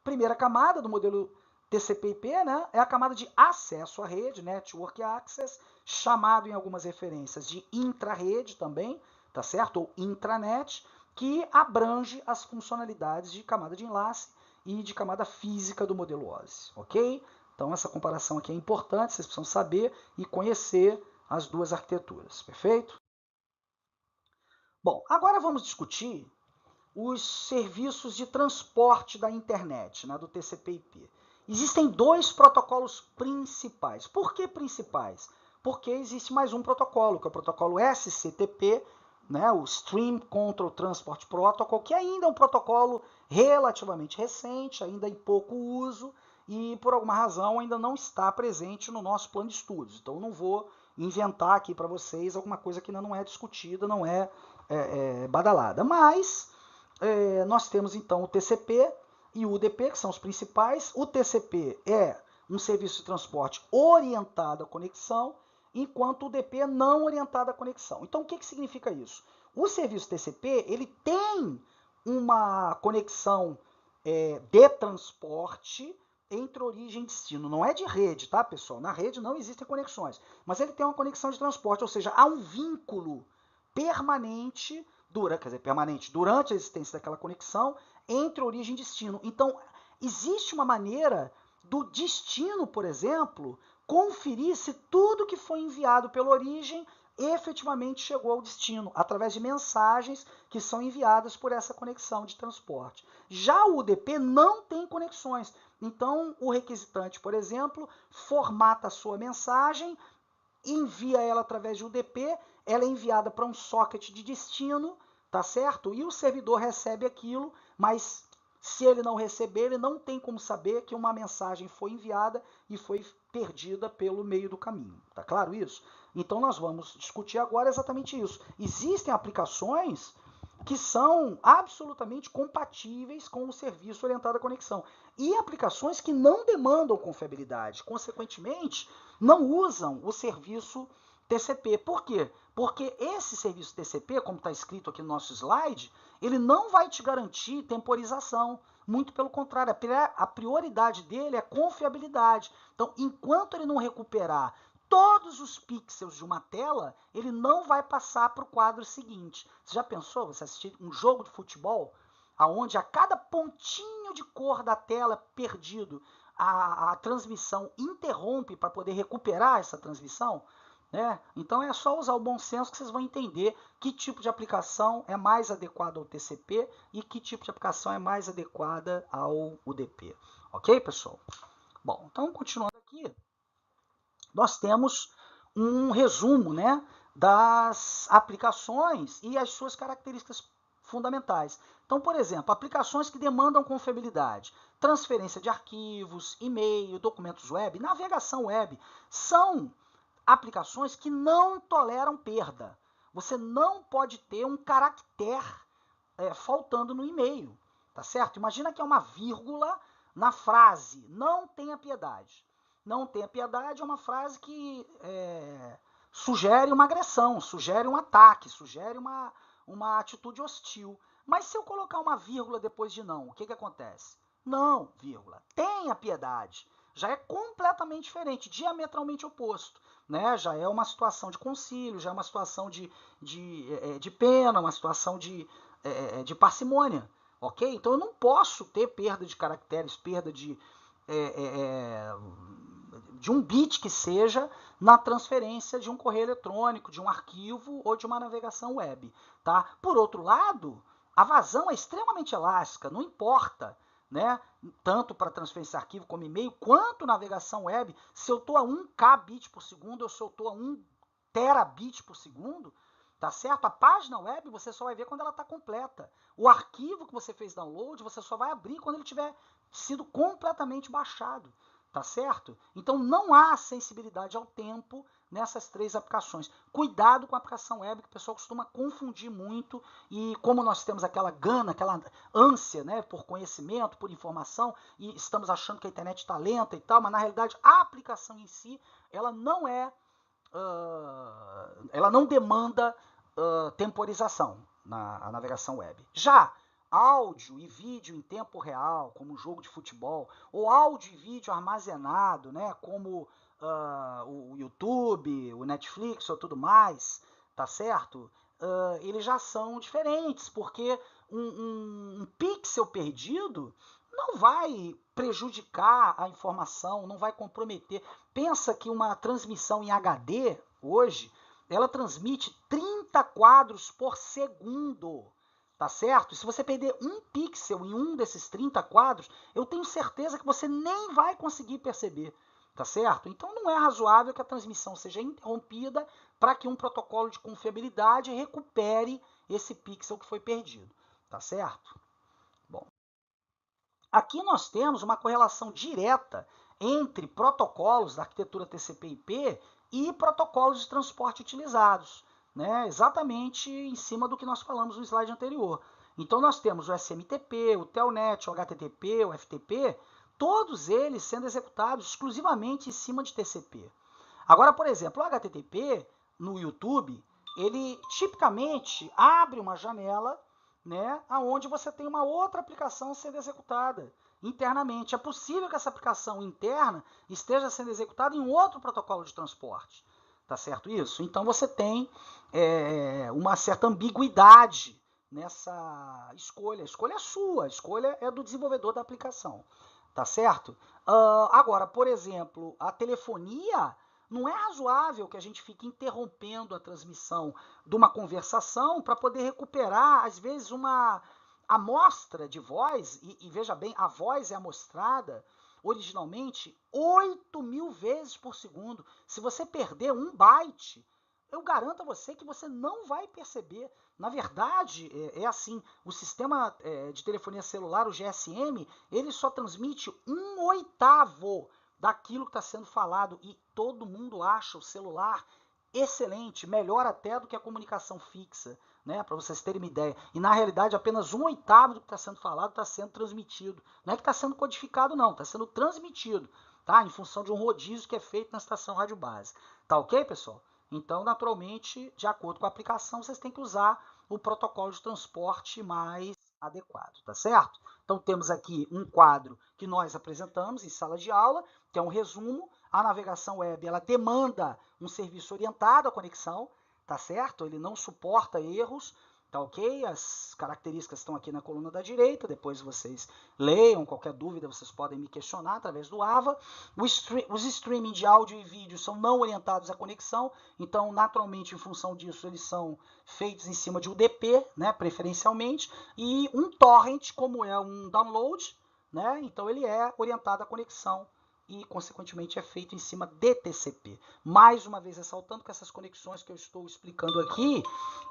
primeira camada do modelo TCP/IP, né, é a camada de acesso à rede, Network Access, chamado em algumas referências de intra-rede também, tá certo? Ou intranet, que abrange as funcionalidades de camada de enlace e de camada física do modelo OSI, ok? Então essa comparação aqui é importante, vocês precisam saber e conhecer as duas arquiteturas, perfeito? Bom, agora vamos discutir os serviços de transporte da internet, né, do TCP/IP. Existem 2 protocolos principais. Por que principais? Porque existe mais um protocolo, que é o protocolo SCTP, né, o Stream Control Transport Protocol, que ainda é um protocolo relativamente recente, ainda em pouco uso, e por alguma razão ainda não está presente no nosso plano de estudos. Então não vou inventar aqui para vocês alguma coisa que ainda não é discutida, não é badalada. Mas nós temos então o TCP e o UDP, que são os principais. O TCP é um serviço de transporte orientado à conexão, enquanto o UDP é não orientado à conexão. Então o que significa isso? O serviço TCP ele tem uma conexão de transporte entre origem e destino. Não é de rede, tá, pessoal? Na rede não existem conexões, mas ele tem uma conexão de transporte, ou seja, há um vínculo permanente, durante a existência daquela conexão, entre origem e destino. Então, existe uma maneira do destino, por exemplo, conferir se tudo que foi enviado pela origem efetivamente chegou ao destino, através de mensagens que são enviadas por essa conexão de transporte. Já o UDP não tem conexões. Então, o requisitante, por exemplo, formata a sua mensagem, envia ela através de UDP, ela é enviada para um socket de destino, tá certo? E o servidor recebe aquilo, mas se ele não receber, ele não tem como saber que uma mensagem foi enviada e foi perdida pelo meio do caminho. Tá claro isso? Então nós vamos discutir agora exatamente isso. Existem aplicações que são absolutamente compatíveis com o serviço orientado à conexão e aplicações que não demandam confiabilidade, consequentemente, não usam o serviço TCP. Por quê? Porque esse serviço TCP, como está escrito aqui no nosso slide, ele não vai te garantir temporização. Muito pelo contrário, a prioridade dele é confiabilidade. Então, enquanto ele não recuperar todos os pixels de uma tela, ele não vai passar para o quadro seguinte. Você já pensou, você assistir um jogo de futebol, onde a cada pontinho de cor da tela perdido, a transmissão interrompe para poder recuperar essa transmissão? Né? Então é só usar o bom senso que vocês vão entender que tipo de aplicação é mais adequada ao TCP e que tipo de aplicação é mais adequada ao UDP. Ok, pessoal? Bom, então continuando aqui, nós temos um resumo, né, das aplicações e as suas características fundamentais. Então, por exemplo, aplicações que demandam confiabilidade, transferência de arquivos, e-mail, documentos web, navegação web, são aplicações que não toleram perda. Você não pode ter um caractere faltando no e-mail, tá certo? Imagina que é uma vírgula na frase, não tenha piedade. Não tenha piedade é uma frase que sugere uma agressão, sugere um ataque, sugere uma atitude hostil. Mas se eu colocar uma vírgula depois de não, o que acontece? Não, vírgula, tenha piedade. Já é completamente diferente, diametralmente oposto. Né? Já é uma situação de concílio, já é uma situação de pena, uma situação de parcimônia. Ok? Então eu não posso ter perda de caracteres, perda de um bit que seja na transferência de um correio eletrônico, de um arquivo ou de uma navegação web. Tá? Por outro lado, a vazão é extremamente elástica, não importa, né? Tanto para transferência de arquivo como e-mail, quanto navegação web. Se eu estou a 1 kbit por segundo ou se eu estou a 1 terabit por segundo, tá certo? A página web você só vai ver quando ela está completa. O arquivo que você fez download, você só vai abrir quando ele tiver sido completamente baixado. Tá certo? Então não há sensibilidade ao tempo nessas três aplicações. Cuidado com a aplicação web, que o pessoal costuma confundir muito, e como nós temos aquela gana, aquela ânsia, né, por conhecimento, por informação, e estamos achando que a internet está lenta e tal, mas na realidade a aplicação em si, ela não ela não demanda temporização na navegação web. Já áudio e vídeo em tempo real, como um jogo de futebol, ou áudio e vídeo armazenado, né, como o YouTube, o Netflix ou tudo mais, tá certo? Eles já são diferentes, porque um pixel perdido não vai prejudicar a informação, não vai comprometer. Pensa que uma transmissão em HD, hoje, ela transmite 30 quadros por segundo. Tá certo? Se você perder um pixel em um desses 30 quadros, eu tenho certeza que você nem vai conseguir perceber. Tá certo? Então não é razoável que a transmissão seja interrompida para que um protocolo de confiabilidade recupere esse pixel que foi perdido. Tá certo? Bom, aqui nós temos uma correlação direta entre protocolos da arquitetura TCP/IP e protocolos de transporte utilizados. Né, exatamente em cima do que nós falamos no slide anterior. Então nós temos o SMTP, o Telnet, o HTTP, o FTP, todos eles sendo executados exclusivamente em cima de TCP. Agora, por exemplo, o HTTP no YouTube, ele tipicamente abre uma janela, né, onde você tem uma outra aplicação sendo executada internamente. É possível que essa aplicação interna esteja sendo executada em um outro protocolo de transporte. Tá certo isso? Então você tem uma certa ambiguidade nessa escolha. A escolha é sua, a escolha é do desenvolvedor da aplicação. Tá certo? Agora, por exemplo, a telefonia Não é razoável que a gente fique interrompendo a transmissão de uma conversação para poder recuperar, às vezes, uma amostra de voz, e veja bem, a voz é amostrada originalmente 8.000 vezes por segundo. Se você perder 1 byte, eu garanto a você que você não vai perceber. Na verdade, é assim, o sistema de telefonia celular, o GSM, ele só transmite 1/8 daquilo que está sendo falado, e todo mundo acha o celular excelente, melhor até do que a comunicação fixa, né, para vocês terem uma ideia. E na realidade apenas 1/8 do que está sendo falado está sendo transmitido. Não é que está sendo codificado não, está sendo transmitido, tá? Em função de um rodízio que é feito na estação rádio base. Tá ok, pessoal? Então, naturalmente, de acordo com a aplicação, vocês têm que usar o protocolo de transporte mais adequado, tá certo? Então, temos aqui um quadro que nós apresentamos em sala de aula, que é um resumo. A navegação web, ela demanda um serviço orientado à conexão, tá certo? Ele não suporta erros, tá ok? As características estão aqui na coluna da direita, depois vocês leiam, qualquer dúvida vocês podem me questionar através do AVA. Os streaming de áudio e vídeo são não orientados à conexão, então naturalmente em função disso eles são feitos em cima de UDP, né, preferencialmente, e um torrent, como é um download, né, então ele é orientado à conexão e, consequentemente, é feito em cima de TCP. Mais uma vez ressaltando que essas conexões que eu estou explicando aqui,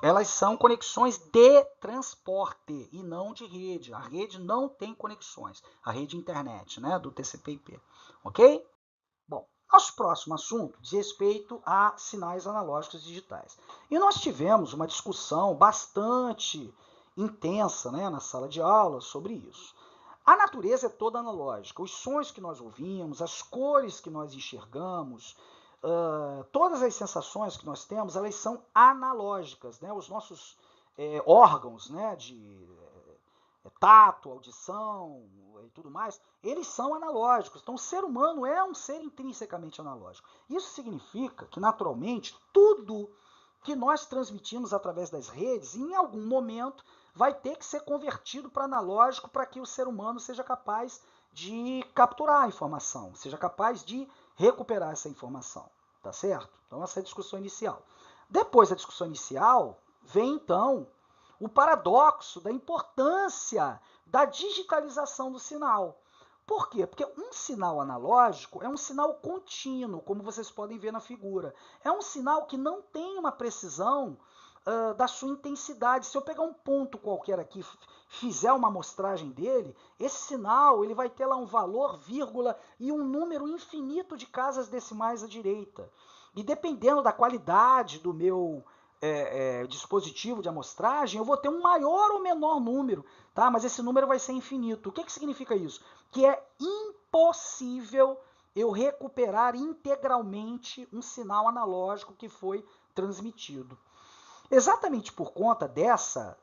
elas são conexões de transporte e não de rede. A rede não tem conexões, a rede internet, né, do TCP/IP, ok? Bom, nosso próximo assunto diz respeito a sinais analógicos digitais. E nós tivemos uma discussão bastante intensa, né, na sala de aula sobre isso. A natureza é toda analógica. Os sons que nós ouvimos, as cores que nós enxergamos, todas as sensações que nós temos, elas são analógicas, né? Os nossos órgãos, né, de tato, audição e tudo mais, eles são analógicos. Então, o ser humano é um ser intrinsecamente analógico. Isso significa que, naturalmente, tudo que nós transmitimos através das redes, em algum momento, vai ter que ser convertido para analógico para que o ser humano seja capaz de capturar a informação, seja capaz de recuperar essa informação, tá certo? Então essa é a discussão inicial. Depois da discussão inicial, vem então o paradoxo da importância da digitalização do sinal. Por quê? Porque um sinal analógico é um sinal contínuo, como vocês podem ver na figura. É um sinal que não tem uma precisão da sua intensidade. Se eu pegar um ponto qualquer aqui, fizer uma amostragem dele, esse sinal ele vai ter lá um valor, vírgula, e um número infinito de casas decimais à direita. E dependendo da qualidade do meu dispositivo de amostragem, eu vou ter um maior ou menor número, tá? Mas esse número vai ser infinito. O que significa isso? Que é impossível eu recuperar integralmente um sinal analógico que foi transmitido. Exatamente por conta dessa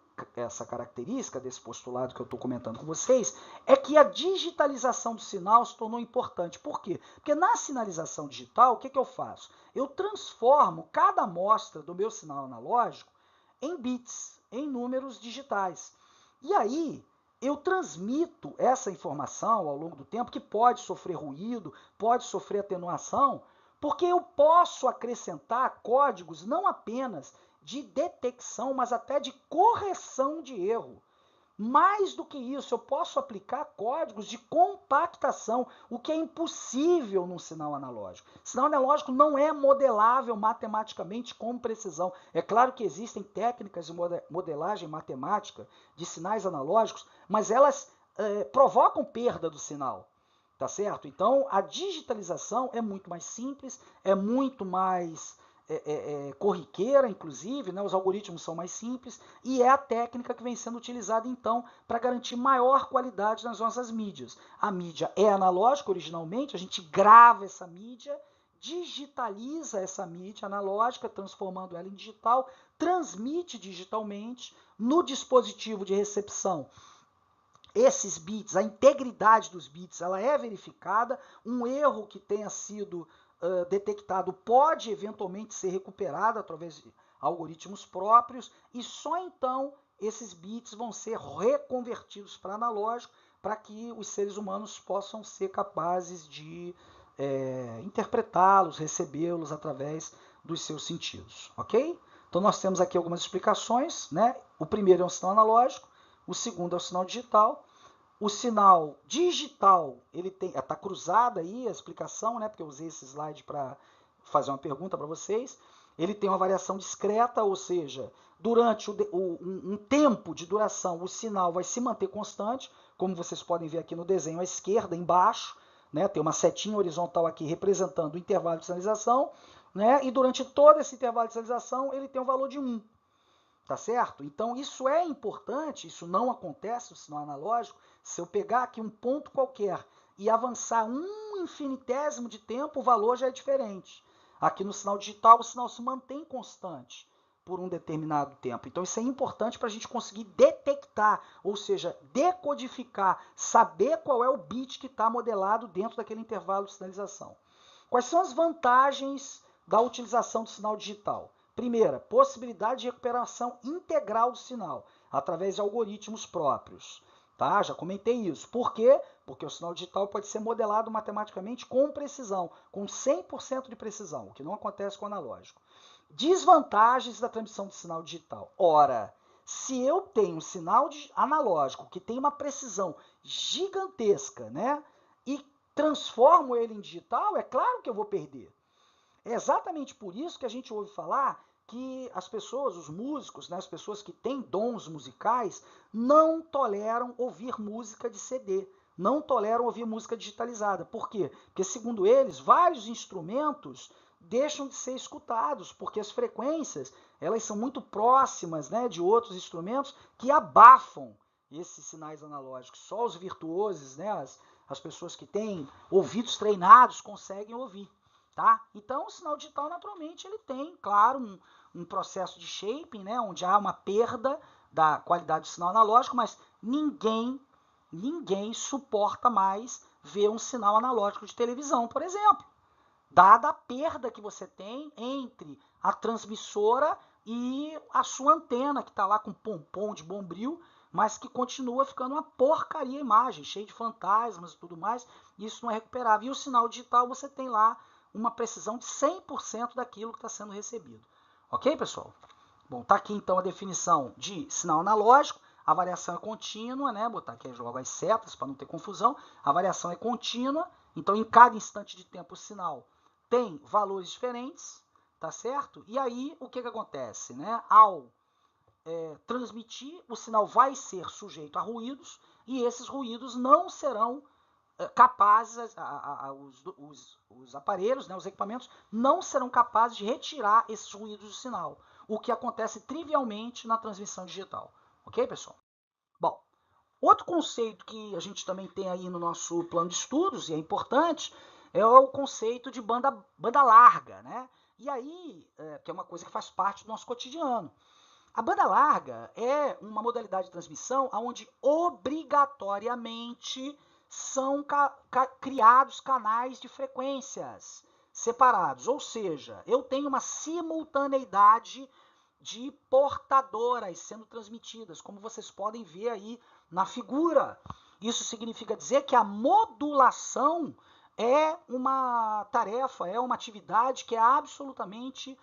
característica, desse postulado que eu estou comentando com vocês, é que a digitalização do sinal se tornou importante. Por quê? Porque na sinalização digital, o que eu faço? Eu transformo cada amostra do meu sinal analógico em bits, em números digitais. E aí, eu transmito essa informação ao longo do tempo, que pode sofrer ruído, pode sofrer atenuação, porque eu posso acrescentar códigos não apenas de detecção, mas até de correção de erro. Mais do que isso, eu posso aplicar códigos de compactação, o que é impossível num sinal analógico. Sinal analógico não é modelável matematicamente com precisão. É claro que existem técnicas de modelagem matemática de sinais analógicos, mas elas provocam perda do sinal, tá certo? Então, a digitalização é muito mais simples, é muito mais corriqueira, inclusive, né? Os algoritmos são mais simples, e é a técnica que vem sendo utilizada, então, para garantir maior qualidade nas nossas mídias. A mídia é analógica originalmente, a gente grava essa mídia, digitaliza essa mídia analógica, transformando ela em digital, transmite digitalmente no dispositivo de recepção. Esses bits, a integridade dos bits, ela é verificada, um erro que tenha sido detectado pode eventualmente ser recuperado através de algoritmos próprios, e só então esses bits vão ser reconvertidos para analógico, para que os seres humanos possam ser capazes de interpretá-los, recebê-los através dos seus sentidos, ok? Então nós temos aqui algumas explicações, né? O primeiro é um sinal analógico, o segundo é o sinal digital. O sinal digital, ele está cruzada aí a explicação, né? Porque eu usei esse slide para fazer uma pergunta para vocês. Ele tem uma variação discreta, ou seja, durante um tempo de duração, o sinal vai se manter constante, como vocês podem ver aqui no desenho à esquerda, embaixo, né? Tem uma setinha horizontal aqui representando o intervalo de sinalização, né? E durante todo esse intervalo de sinalização, ele tem um valor de 1. Tá certo? Então, isso é importante, isso não acontece no sinal analógico. Se eu pegar aqui um ponto qualquer e avançar um infinitésimo de tempo, o valor já é diferente. Aqui no sinal digital, o sinal se mantém constante por um determinado tempo. Então, isso é importante para a gente conseguir detectar, ou seja, decodificar, saber qual é o bit que está modelado dentro daquele intervalo de sinalização. Quais são as vantagens da utilização do sinal digital? Primeira, possibilidade de recuperação integral do sinal, através de algoritmos próprios. Tá? Já comentei isso. Por quê? Porque o sinal digital pode ser modelado matematicamente com precisão, com 100% de precisão, o que não acontece com o analógico. Desvantagens da transmissão de sinal digital. Ora, se eu tenho um sinal analógico que tem uma precisão gigantesca, né, e transformo ele em digital, é claro que eu vou perder. É exatamente por isso que a gente ouve falar que as pessoas, os músicos, né, as pessoas que têm dons musicais, não toleram ouvir música de CD, não toleram ouvir música digitalizada. Por quê? Porque, segundo eles, vários instrumentos deixam de ser escutados, porque as frequências elas são muito próximas, né, de outros instrumentos que abafam esses sinais analógicos. Só os virtuosos, né, as pessoas que têm ouvidos treinados conseguem ouvir. Tá? Então, o sinal digital, naturalmente, ele tem, claro, um processo de shaping, né, onde há uma perda da qualidade do sinal analógico, mas ninguém suporta mais ver um sinal analógico de televisão, por exemplo. Dada a perda que você tem entre a transmissora e a sua antena, que está lá com pompom de bombril, mas que continua ficando uma porcaria a imagem, cheia de fantasmas e tudo mais, e isso não é recuperável. E o sinal digital você tem lá uma precisão de 100% daquilo que está sendo recebido. Ok, pessoal? Bom, tá aqui então a definição de sinal analógico. A variação é contínua, né? Botar aqui logo as setas para não ter confusão. A variação é contínua, então em cada instante de tempo o sinal tem valores diferentes, tá certo? E aí o que acontece, né? Ao transmitir, o sinal vai ser sujeito a ruídos e esses ruídos não serão capazes, os aparelhos, né, os equipamentos, não serão capazes de retirar esses ruídos do sinal, o que acontece trivialmente na transmissão digital. Ok, pessoal? Bom, outro conceito que a gente também tem aí no nosso plano de estudos, e é importante, é o conceito de banda larga, né? E aí, que é uma coisa que faz parte do nosso cotidiano. A banda larga é uma modalidade de transmissão onde obrigatoriamente são criados canais de frequências separados. Ou seja, eu tenho uma simultaneidade de portadoras sendo transmitidas, como vocês podem ver aí na figura. Isso significa dizer que a modulação é uma tarefa, é uma atividade que é absolutamente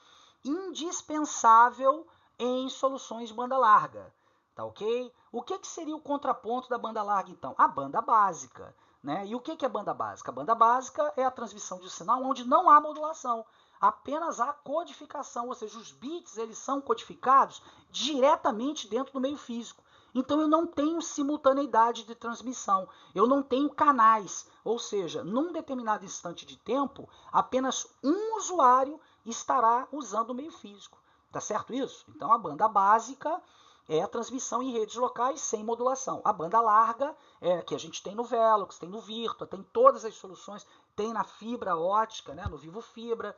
indispensável em soluções de banda larga, tá ok? O que seria o contraponto da banda larga, então? A banda básica, né? E o que é banda básica? A banda básica é a transmissão de sinal onde não há modulação, apenas há codificação, ou seja, os bits eles são codificados diretamente dentro do meio físico. Então eu não tenho simultaneidade de transmissão, eu não tenho canais, ou seja, num determinado instante de tempo, apenas um usuário estará usando o meio físico. Tá certo isso? Então a banda básica é a transmissão em redes locais sem modulação. A banda larga é que a gente tem no Velox, tem no Virtua, tem todas as soluções, tem na fibra ótica, né, no Vivo Fibra,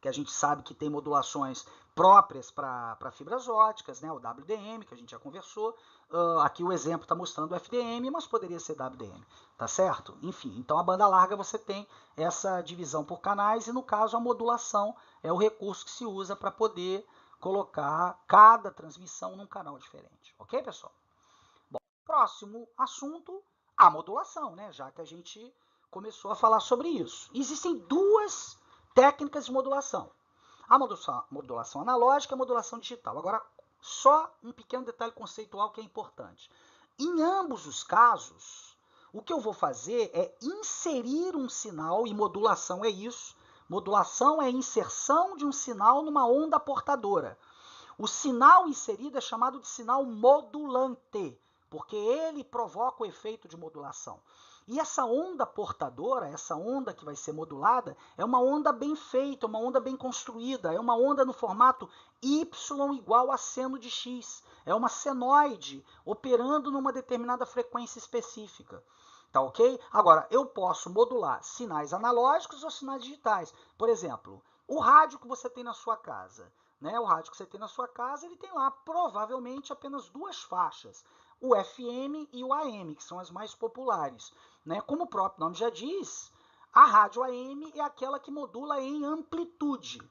que a gente sabe que tem modulações próprias para fibras óticas, né, o WDM, que a gente já conversou. Aqui o exemplo está mostrando o FDM, mas poderia ser WDM, tá certo? Enfim, então a banda larga você tem essa divisão por canais e no caso a modulação é o recurso que se usa para poder colocar cada transmissão num canal diferente. Ok, pessoal? Bom, próximo assunto, a modulação, né? Já que a gente começou a falar sobre isso. Existem duas técnicas de modulação. A modulação analógica e a modulação digital. Agora, só um pequeno detalhe conceitual que é importante. Em ambos os casos, o que eu vou fazer é inserir um sinal, e modulação é isso. Modulação é a inserção de um sinal numa onda portadora. O sinal inserido é chamado de sinal modulante, porque ele provoca o efeito de modulação. E essa onda portadora, essa onda que vai ser modulada, é uma onda bem feita, uma onda bem construída, é uma onda no formato y igual a seno de x. É uma senoide operando numa determinada frequência específica. Tá ok? Agora, eu posso modular sinais analógicos ou sinais digitais. Por exemplo, o rádio que você tem na sua casa. Né? O rádio que você tem na sua casa, ele tem lá provavelmente apenas duas faixas. O FM e o AM, que são as mais populares. Né? Como o próprio nome já diz, a rádio AM é aquela que modula em amplitude.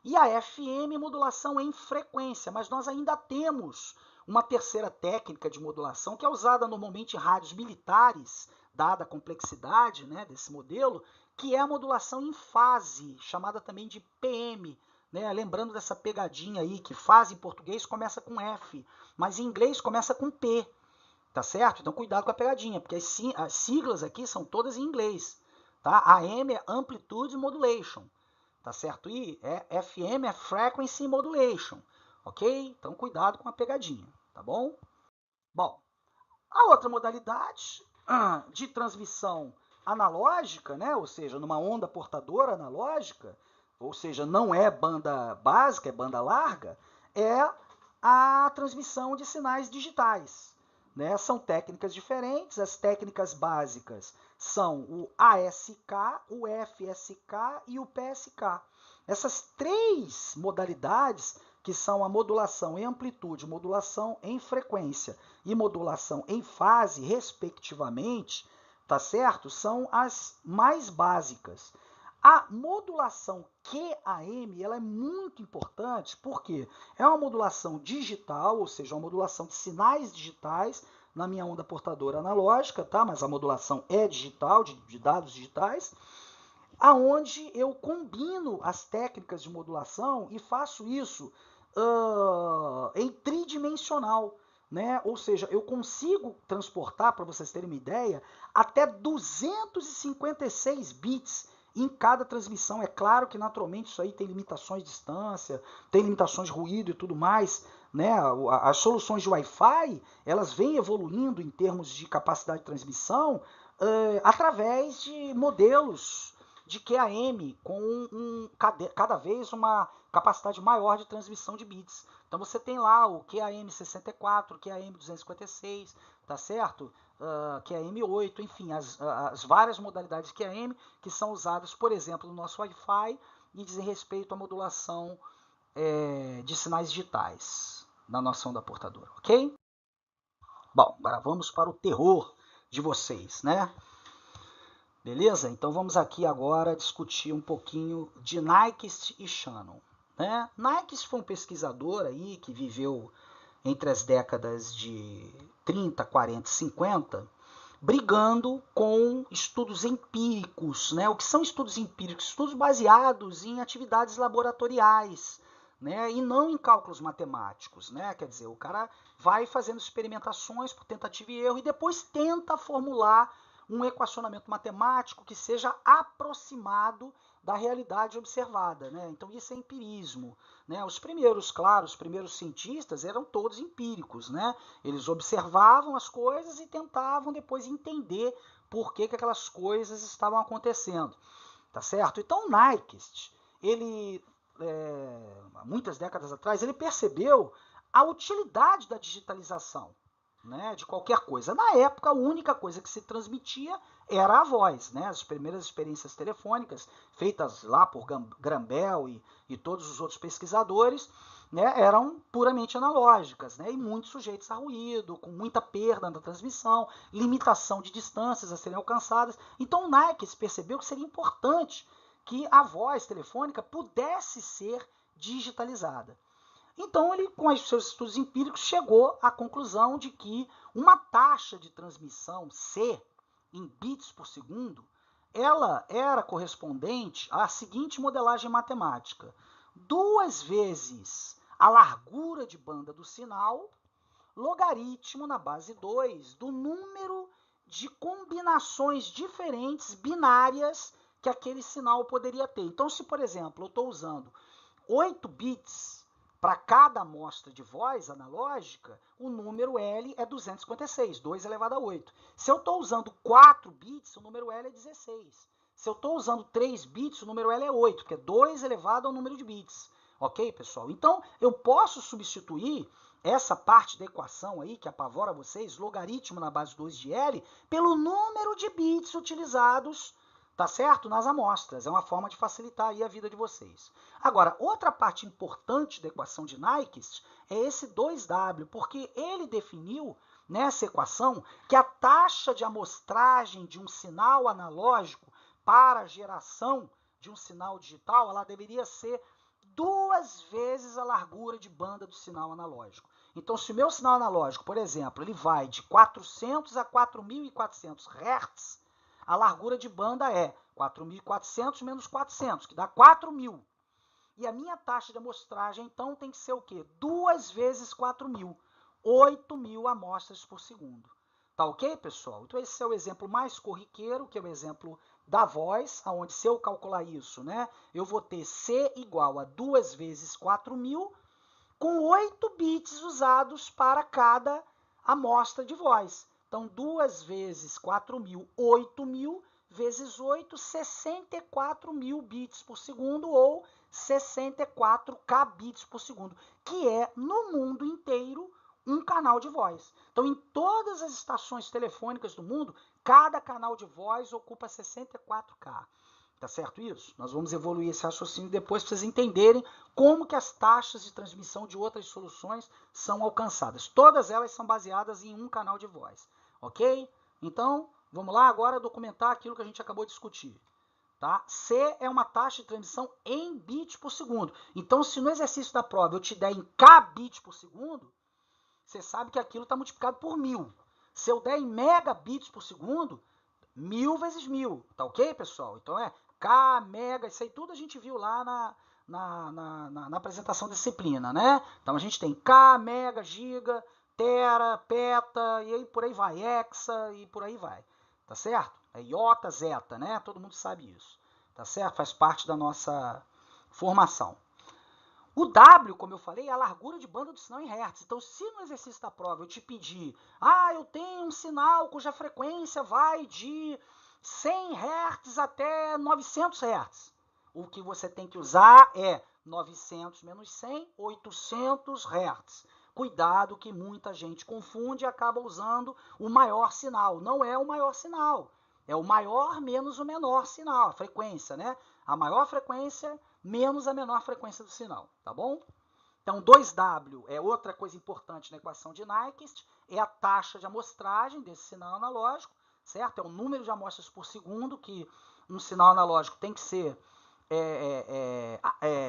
E a FM, modulação em frequência. Mas nós ainda temos uma terceira técnica de modulação, que é usada normalmente em rádios militares, dada a complexidade, né, desse modelo, que é a modulação em fase, chamada também de PM. Né? Lembrando dessa pegadinha aí, que fase em português começa com F, mas em inglês começa com P. Tá certo? Então cuidado com a pegadinha, porque as siglas aqui são todas em inglês. Tá? AM é Amplitude Modulation. Tá certo? E FM é Frequency Modulation. Ok? Então cuidado com a pegadinha. Tá bom? Bom, a outra modalidade de transmissão analógica, né? Ou seja, numa onda portadora analógica, ou seja, não é banda básica, é banda larga, é a transmissão de sinais digitais. Né? São técnicas diferentes, as técnicas básicas são o ASK, o FSK e o PSK. Essas três modalidades, que são a modulação em amplitude, modulação em frequência e modulação em fase, respectivamente, tá certo? São as mais básicas. A modulação QAM, ela é muito importante porque é uma modulação digital, ou seja, uma modulação de sinais digitais na minha onda portadora analógica, tá? Mas a modulação é digital, de dados digitais, aonde eu combino as técnicas de modulação e faço isso em tridimensional. Né? Ou seja, eu consigo transportar, para vocês terem uma ideia, até 256 bits em cada transmissão. É claro que naturalmente isso aí tem limitações de distância, tem limitações de ruído e tudo mais. Né? As soluções de Wi-Fi, elas vêm evoluindo em termos de capacidade de transmissão através de modelos de QAM com cada vez uma capacidade maior de transmissão de bits. Então você tem lá o QAM64, QAM256, tá certo? QAM8, enfim, as várias modalidades de QAM que são usadas, por exemplo, no nosso Wi-Fi e dizem respeito à modulação de sinais digitais na nossa onda portadora, ok? Bom, agora vamos para o terror de vocês, né? Beleza? Então vamos aqui agora discutir um pouquinho de Nyquist e Shannon. Né? Nyquist foi um pesquisador aí que viveu entre as décadas de 30, 40 e 50, brigando com estudos empíricos. Né? O que são estudos empíricos? Estudos baseados em atividades laboratoriais, né? E não em cálculos matemáticos. Né? Quer dizer, o cara vai fazendo experimentações por tentativa e erro e depois tenta formular um equacionamento matemático que seja aproximado da realidade observada. Né? Então isso é empirismo. Né? Os primeiros cientistas eram todos empíricos. Né? Eles observavam as coisas e tentavam depois entender por que aquelas coisas estavam acontecendo. Tá certo? Então Nyquist, ele, muitas décadas atrás, ele percebeu a utilidade da digitalização. Né, de qualquer coisa. Na época, a única coisa que se transmitia era a voz. Né? As primeiras experiências telefônicas, feitas lá por Graham Bell e todos os outros pesquisadores, né, eram puramente analógicas, né, e muito sujeitos a ruído, com muita perda na transmissão, limitação de distâncias a serem alcançadas. Então, o Nyquist percebeu que seria importante que a voz telefônica pudesse ser digitalizada. Então, ele, com os seus estudos empíricos, chegou à conclusão de que uma taxa de transmissão C, em bits por segundo, ela era correspondente à seguinte modelagem matemática: 2 vezes a largura de banda do sinal, logaritmo na base 2 do número de combinações diferentes binárias que aquele sinal poderia ter. Então, se, por exemplo, eu estou usando 8 bits para cada amostra de voz analógica, o número L é 256, 2 elevado a 8. Se eu estou usando 4 bits, o número L é 16. Se eu estou usando 3 bits, o número L é 8, porque é 2 elevado ao número de bits. Ok, pessoal? Então, eu posso substituir essa parte da equação aí, que apavora vocês, logaritmo na base 2 de L, pelo número de bits utilizados, tá certo? Nas amostras. É uma forma de facilitar aí a vida de vocês. Agora, outra parte importante da equação de Nyquist é esse 2W, porque ele definiu nessa equação que a taxa de amostragem de um sinal analógico para a geração de um sinal digital, ela deveria ser 2 vezes a largura de banda do sinal analógico. Então, se o meu sinal analógico, por exemplo, ele vai de 400 a 4.400 Hz, a largura de banda é 4.400 menos 400, que dá 4.000. E a minha taxa de amostragem, então, tem que ser o quê? 2 vezes 4.000. 8.000 amostras por segundo. Tá ok, pessoal? Então, esse é o exemplo mais corriqueiro, que é o exemplo da voz, onde se eu calcular isso, né, eu vou ter C igual a 2 vezes 4.000, com 8 bits usados para cada amostra de voz. Então, 2 vezes 4.000, 8.000, vezes 8, 64.000 bits por segundo, ou 64 kbits por segundo, que é, no mundo inteiro, um canal de voz. Então, em todas as estações telefônicas do mundo, cada canal de voz ocupa 64K. Tá certo isso? Nós vamos evoluir esse raciocínio depois para vocês entenderem como que as taxas de transmissão de outras soluções são alcançadas. Todas elas são baseadas em um canal de voz, ok? Então, vamos lá agora documentar aquilo que a gente acabou de discutir. Tá? C é uma taxa de transmissão em bits por segundo. Então, se no exercício da prova eu te der em kbits por segundo, você sabe que aquilo está multiplicado por 1.000. Se eu der em megabits por segundo, 1.000 vezes 1.000. Tá ok, pessoal? Então é K, mega, isso aí tudo a gente viu lá na apresentação da disciplina, né? Então a gente tem K, mega, giga, tera, peta, e aí por aí vai, hexa, e por aí vai. Tá certo? É iota, zeta, né? Todo mundo sabe isso. Tá certo? Faz parte da nossa formação. O W, como eu falei, é a largura de banda do sinal em Hertz. Então, se no exercício da prova eu te pedir, eu tenho um sinal cuja frequência vai de 100 Hz até 900 Hz, o que você tem que usar é 900 menos 100, 800 Hz. Cuidado que muita gente confunde e acaba usando o maior sinal. Não é o maior sinal. É o maior menos o menor sinal, a frequência, né? A maior frequência menos a menor frequência do sinal, tá bom? Então, 2W é outra coisa importante na equação de Nyquist, é a taxa de amostragem desse sinal analógico, certo? É o número de amostras por segundo que um sinal analógico tem que ser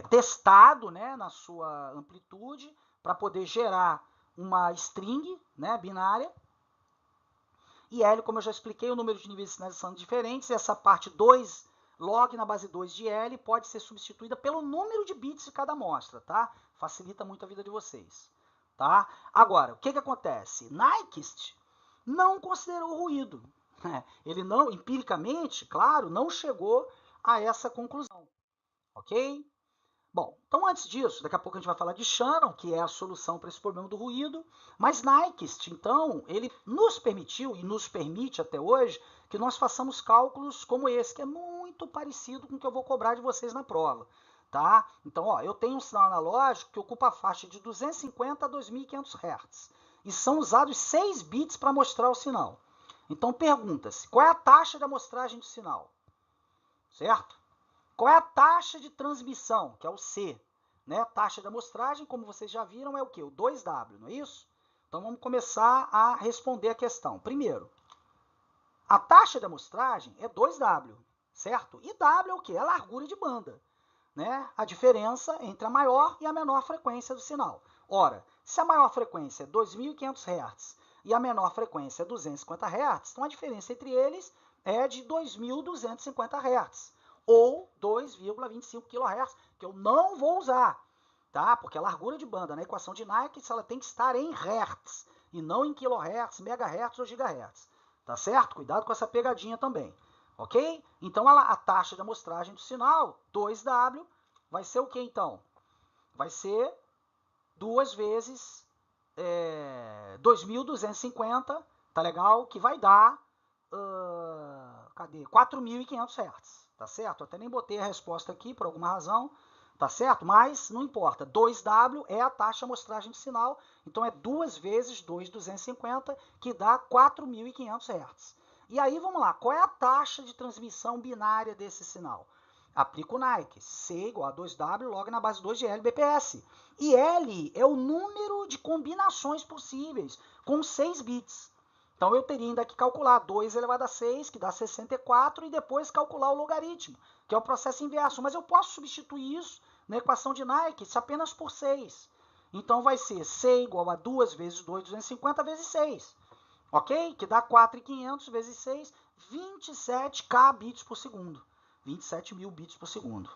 testado, né, na sua amplitude para poder gerar uma string, né, binária. E L, como eu já expliquei, o número de níveis de sinais são diferentes. E essa parte 2, log na base 2 de L, pode ser substituída pelo número de bits de cada amostra, tá? Facilita muito a vida de vocês, tá? Agora, o que acontece? Nyquist não considerou o ruído. Ele não, empiricamente, claro, não chegou a essa conclusão, ok? Bom, então antes disso, daqui a pouco a gente vai falar de Shannon, que é a solução para esse problema do ruído, mas Nyquist, então, ele nos permitiu, e nos permite até hoje, que nós façamos cálculos como esse, que é muito parecido com o que eu vou cobrar de vocês na prova, tá? Então, ó, eu tenho um sinal analógico que ocupa a faixa de 250 a 2.500 Hz, e são usados 6 bits para mostrar o sinal. Então, pergunta-se, qual é a taxa de amostragem do sinal? Certo? Qual é a taxa de transmissão, que é o C? Né? A taxa de amostragem, como vocês já viram, é o quê? O 2W, não é isso? Então vamos começar a responder a questão. Primeiro, a taxa de amostragem é 2W, certo? E W é o quê? É a largura de banda, né? A diferença entre a maior e a menor frequência do sinal. Ora, se a maior frequência é 2.500 Hz e a menor frequência é 250 Hz, então a diferença entre eles é de 2.250 Hz, ou 2,25 kHz, que eu não vou usar, tá? Porque a largura de banda na equação de Nyquist, ela tem que estar em Hertz, e não em kHz, megahertz ou gigahertz, tá certo? Cuidado com essa pegadinha também, ok? Então a taxa de amostragem do sinal, 2W, vai ser o que então? Vai ser 2 vezes 2.250, tá legal? Que vai dar, cadê? 4.500 Hz, tá certo? Eu até nem botei a resposta aqui por alguma razão, tá certo? Mas não importa, 2W é a taxa de amostragem de sinal, então é 2 vezes 2.250, que dá 4.500 Hz. E aí, vamos lá, qual é a taxa de transmissão binária desse sinal? Aplico o Nyquist, C igual a 2W log na base 2 de L BPS. E L é o número de combinações possíveis, com 6 bits. Então eu teria ainda que calcular 2 elevado a 6, que dá 64, e depois calcular o logaritmo, que é o processo inverso. Mas eu posso substituir isso na equação de Nyquist apenas por 6. Então vai ser C igual a 2 vezes 250 vezes 6. Ok? Que dá 4.500 vezes 6, 27k bits por segundo. 27.000 bits por segundo.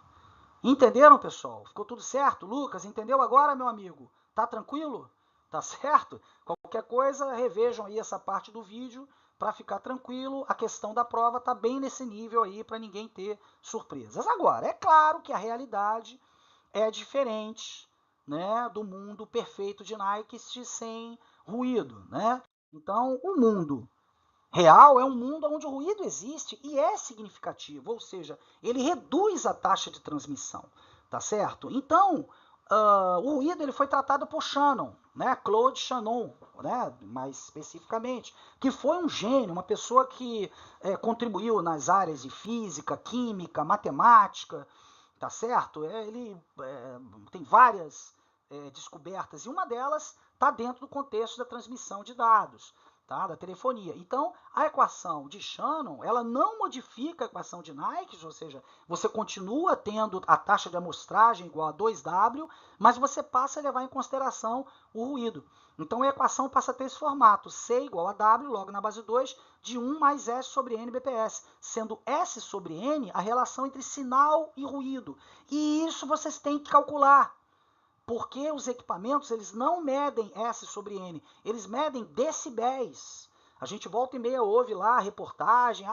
Entenderam, pessoal? Ficou tudo certo? Lucas, entendeu agora, meu amigo? Tá tranquilo? Tá certo? Qualquer coisa, revejam aí essa parte do vídeo para ficar tranquilo. A questão da prova tá bem nesse nível aí para ninguém ter surpresas. Agora, é claro que a realidade é diferente, né, do mundo perfeito de Nyquist sem ruído, né? Então, o mundo real é um mundo onde o ruído existe e é significativo, ou seja, ele reduz a taxa de transmissão, tá certo? Então, o ruído ele foi tratado por Shannon, né? Claude Shannon, né? Mais especificamente, que foi um gênio, uma pessoa que contribuiu nas áreas de física, química, matemática, tá certo? Ele tem várias descobertas e uma delas está dentro do contexto da transmissão de dados. Tá, da telefonia. Então, a equação de Shannon, ela não modifica a equação de Nyquist, ou seja, você continua tendo a taxa de amostragem igual a 2W, mas você passa a levar em consideração o ruído. Então, a equação passa a ter esse formato, C igual a W, logo na base 2, de 1 mais S sobre N BPS, sendo S sobre N a relação entre sinal e ruído. E isso vocês têm que calcular. Porque os equipamentos, eles não medem S sobre N, eles medem decibéis. A gente volta e meia ouve lá a reportagem,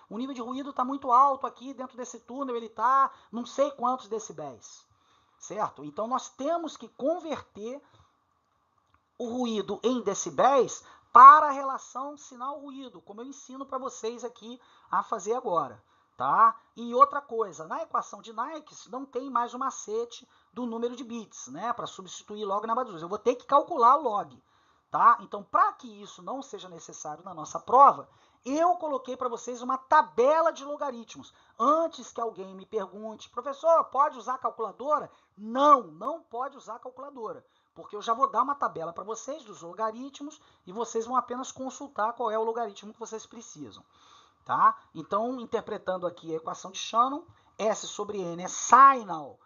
o nível de ruído está muito alto aqui dentro desse túnel, ele está não sei quantos decibéis, certo? Então nós temos que converter o ruído em decibéis para a relação sinal-ruído, como eu ensino para vocês aqui a fazer agora. Tá? E outra coisa, na equação de Nyquist não tem mais o macete do número de bits, né? Para substituir log na base 2. Eu vou ter que calcular o log. Tá? Então, para que isso não seja necessário na nossa prova, eu coloquei para vocês uma tabela de logaritmos. Antes que alguém me pergunte, professor, pode usar calculadora? Não, não pode usar calculadora. Porque eu já vou dar uma tabela para vocês dos logaritmos e vocês vão apenas consultar qual é o logaritmo que vocês precisam. Tá? Então, interpretando aqui a equação de Shannon, S sobre N é signal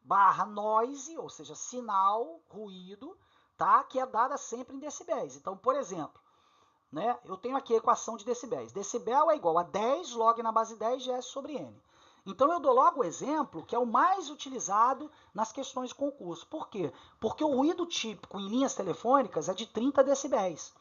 barra noise, ou seja, sinal, ruído, tá? Que é dada sempre em decibéis. Então, por exemplo, né, eu tenho aqui a equação de decibéis. Decibel é igual a 10 log na base 10 de S sobre N. Então, eu dou logo o exemplo que é o mais utilizado nas questões de concurso. Por quê? Porque o ruído típico em linhas telefônicas é de 30 decibéis.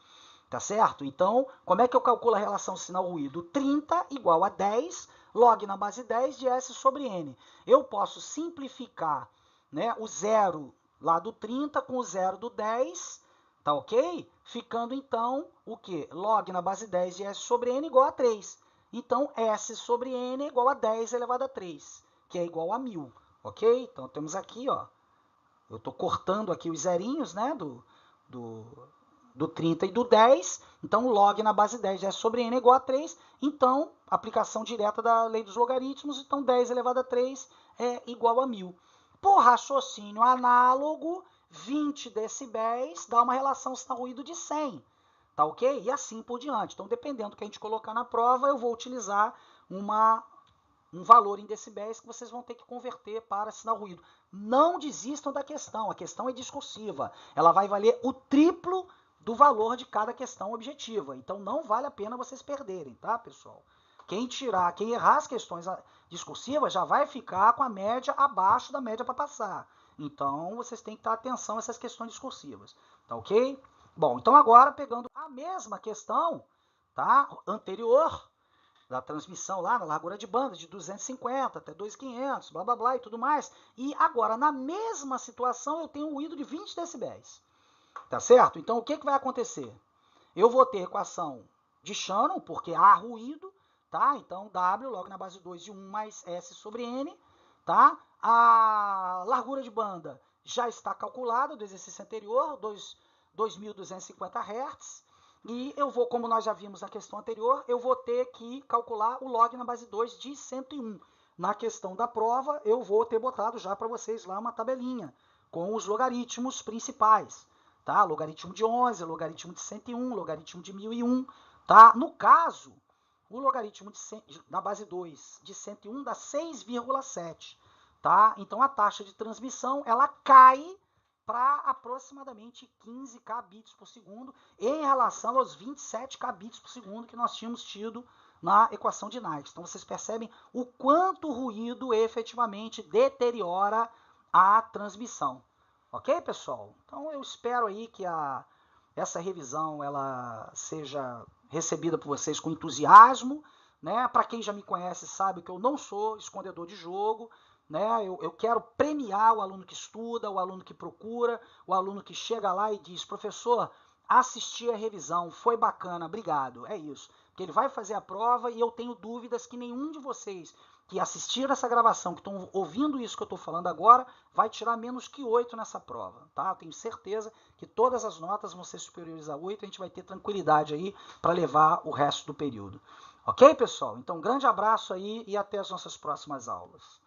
Tá certo? Então, como é que eu calculo a relação sinal-ruído? 30 igual a 10 log na base 10 de S sobre N. Eu posso simplificar, né, o zero lá do 30 com o zero do 10, tá ok? Ficando então o quê? Log na base 10 de S sobre N igual a 3. Então, S sobre N é igual a 10 elevado a 3, que é igual a 1000, ok? Então, temos aqui, ó, eu estou cortando aqui os zerinhos, né, do 30 e do 10, então log na base 10 de S sobre N é igual a 3, então aplicação direta da lei dos logaritmos, então 10 elevado a 3 é igual a 1000. Por raciocínio análogo, 20 decibéis dá uma relação sinal-ruído de 100, tá ok? E assim por diante. Então, dependendo do que a gente colocar na prova, eu vou utilizar um valor em decibéis que vocês vão ter que converter para sinal-ruído. Não desistam da questão, a questão é discursiva, ela vai valer o triplo do valor de cada questão objetiva. Então, não vale a pena vocês perderem, tá, pessoal? quem errar as questões discursivas já vai ficar com a média abaixo da média para passar. Então, vocês têm que dar atenção a essas questões discursivas, tá ok? Bom, então agora pegando a mesma questão, tá, anterior, da transmissão lá na largura de banda de 250 até 2.500, blá blá blá e tudo mais. E agora, na mesma situação, eu tenho um ruído de 20 decibéis. Tá certo? Então, o que vai acontecer? Eu vou ter equação de Shannon, porque há ruído, tá? Então, W logo na base 2 de 1 mais S sobre N, tá? A largura de banda já está calculada do exercício anterior, 2.250 Hz. E eu vou, como nós já vimos na questão anterior, eu vou ter que calcular o log na base 2 de 101. Na questão da prova, eu vou ter botado já para vocês lá uma tabelinha com os logaritmos principais, tá? Logaritmo de 11, logaritmo de 101, logaritmo de 1001, tá? No caso, o logaritmo da base 2 de 101 dá 6,7, tá? Então, a taxa de transmissão, ela cai para aproximadamente 15 kbps por segundo em relação aos 27 kbps por segundo que nós tínhamos tido na equação de Naix. Então, vocês percebem o quanto o ruído efetivamente deteriora a transmissão. Ok, pessoal? Então, eu espero aí que essa revisão ela seja recebida por vocês com entusiasmo, né? Para quem já me conhece sabe que eu não sou escondedor de jogo, né? Eu quero premiar o aluno que estuda, o aluno que procura, o aluno que chega lá e diz, professor, assisti a revisão, foi bacana, obrigado. É isso. Porque ele vai fazer a prova e eu tenho dúvidas que nenhum de vocês que assistiram essa gravação, que estão ouvindo isso que eu estou falando agora, vai tirar menos que 8 nessa prova, tá? Eu tenho certeza que todas as notas vão ser superiores a 8, a gente vai ter tranquilidade aí para levar o resto do período. Ok, pessoal? Então, um grande abraço aí e até as nossas próximas aulas.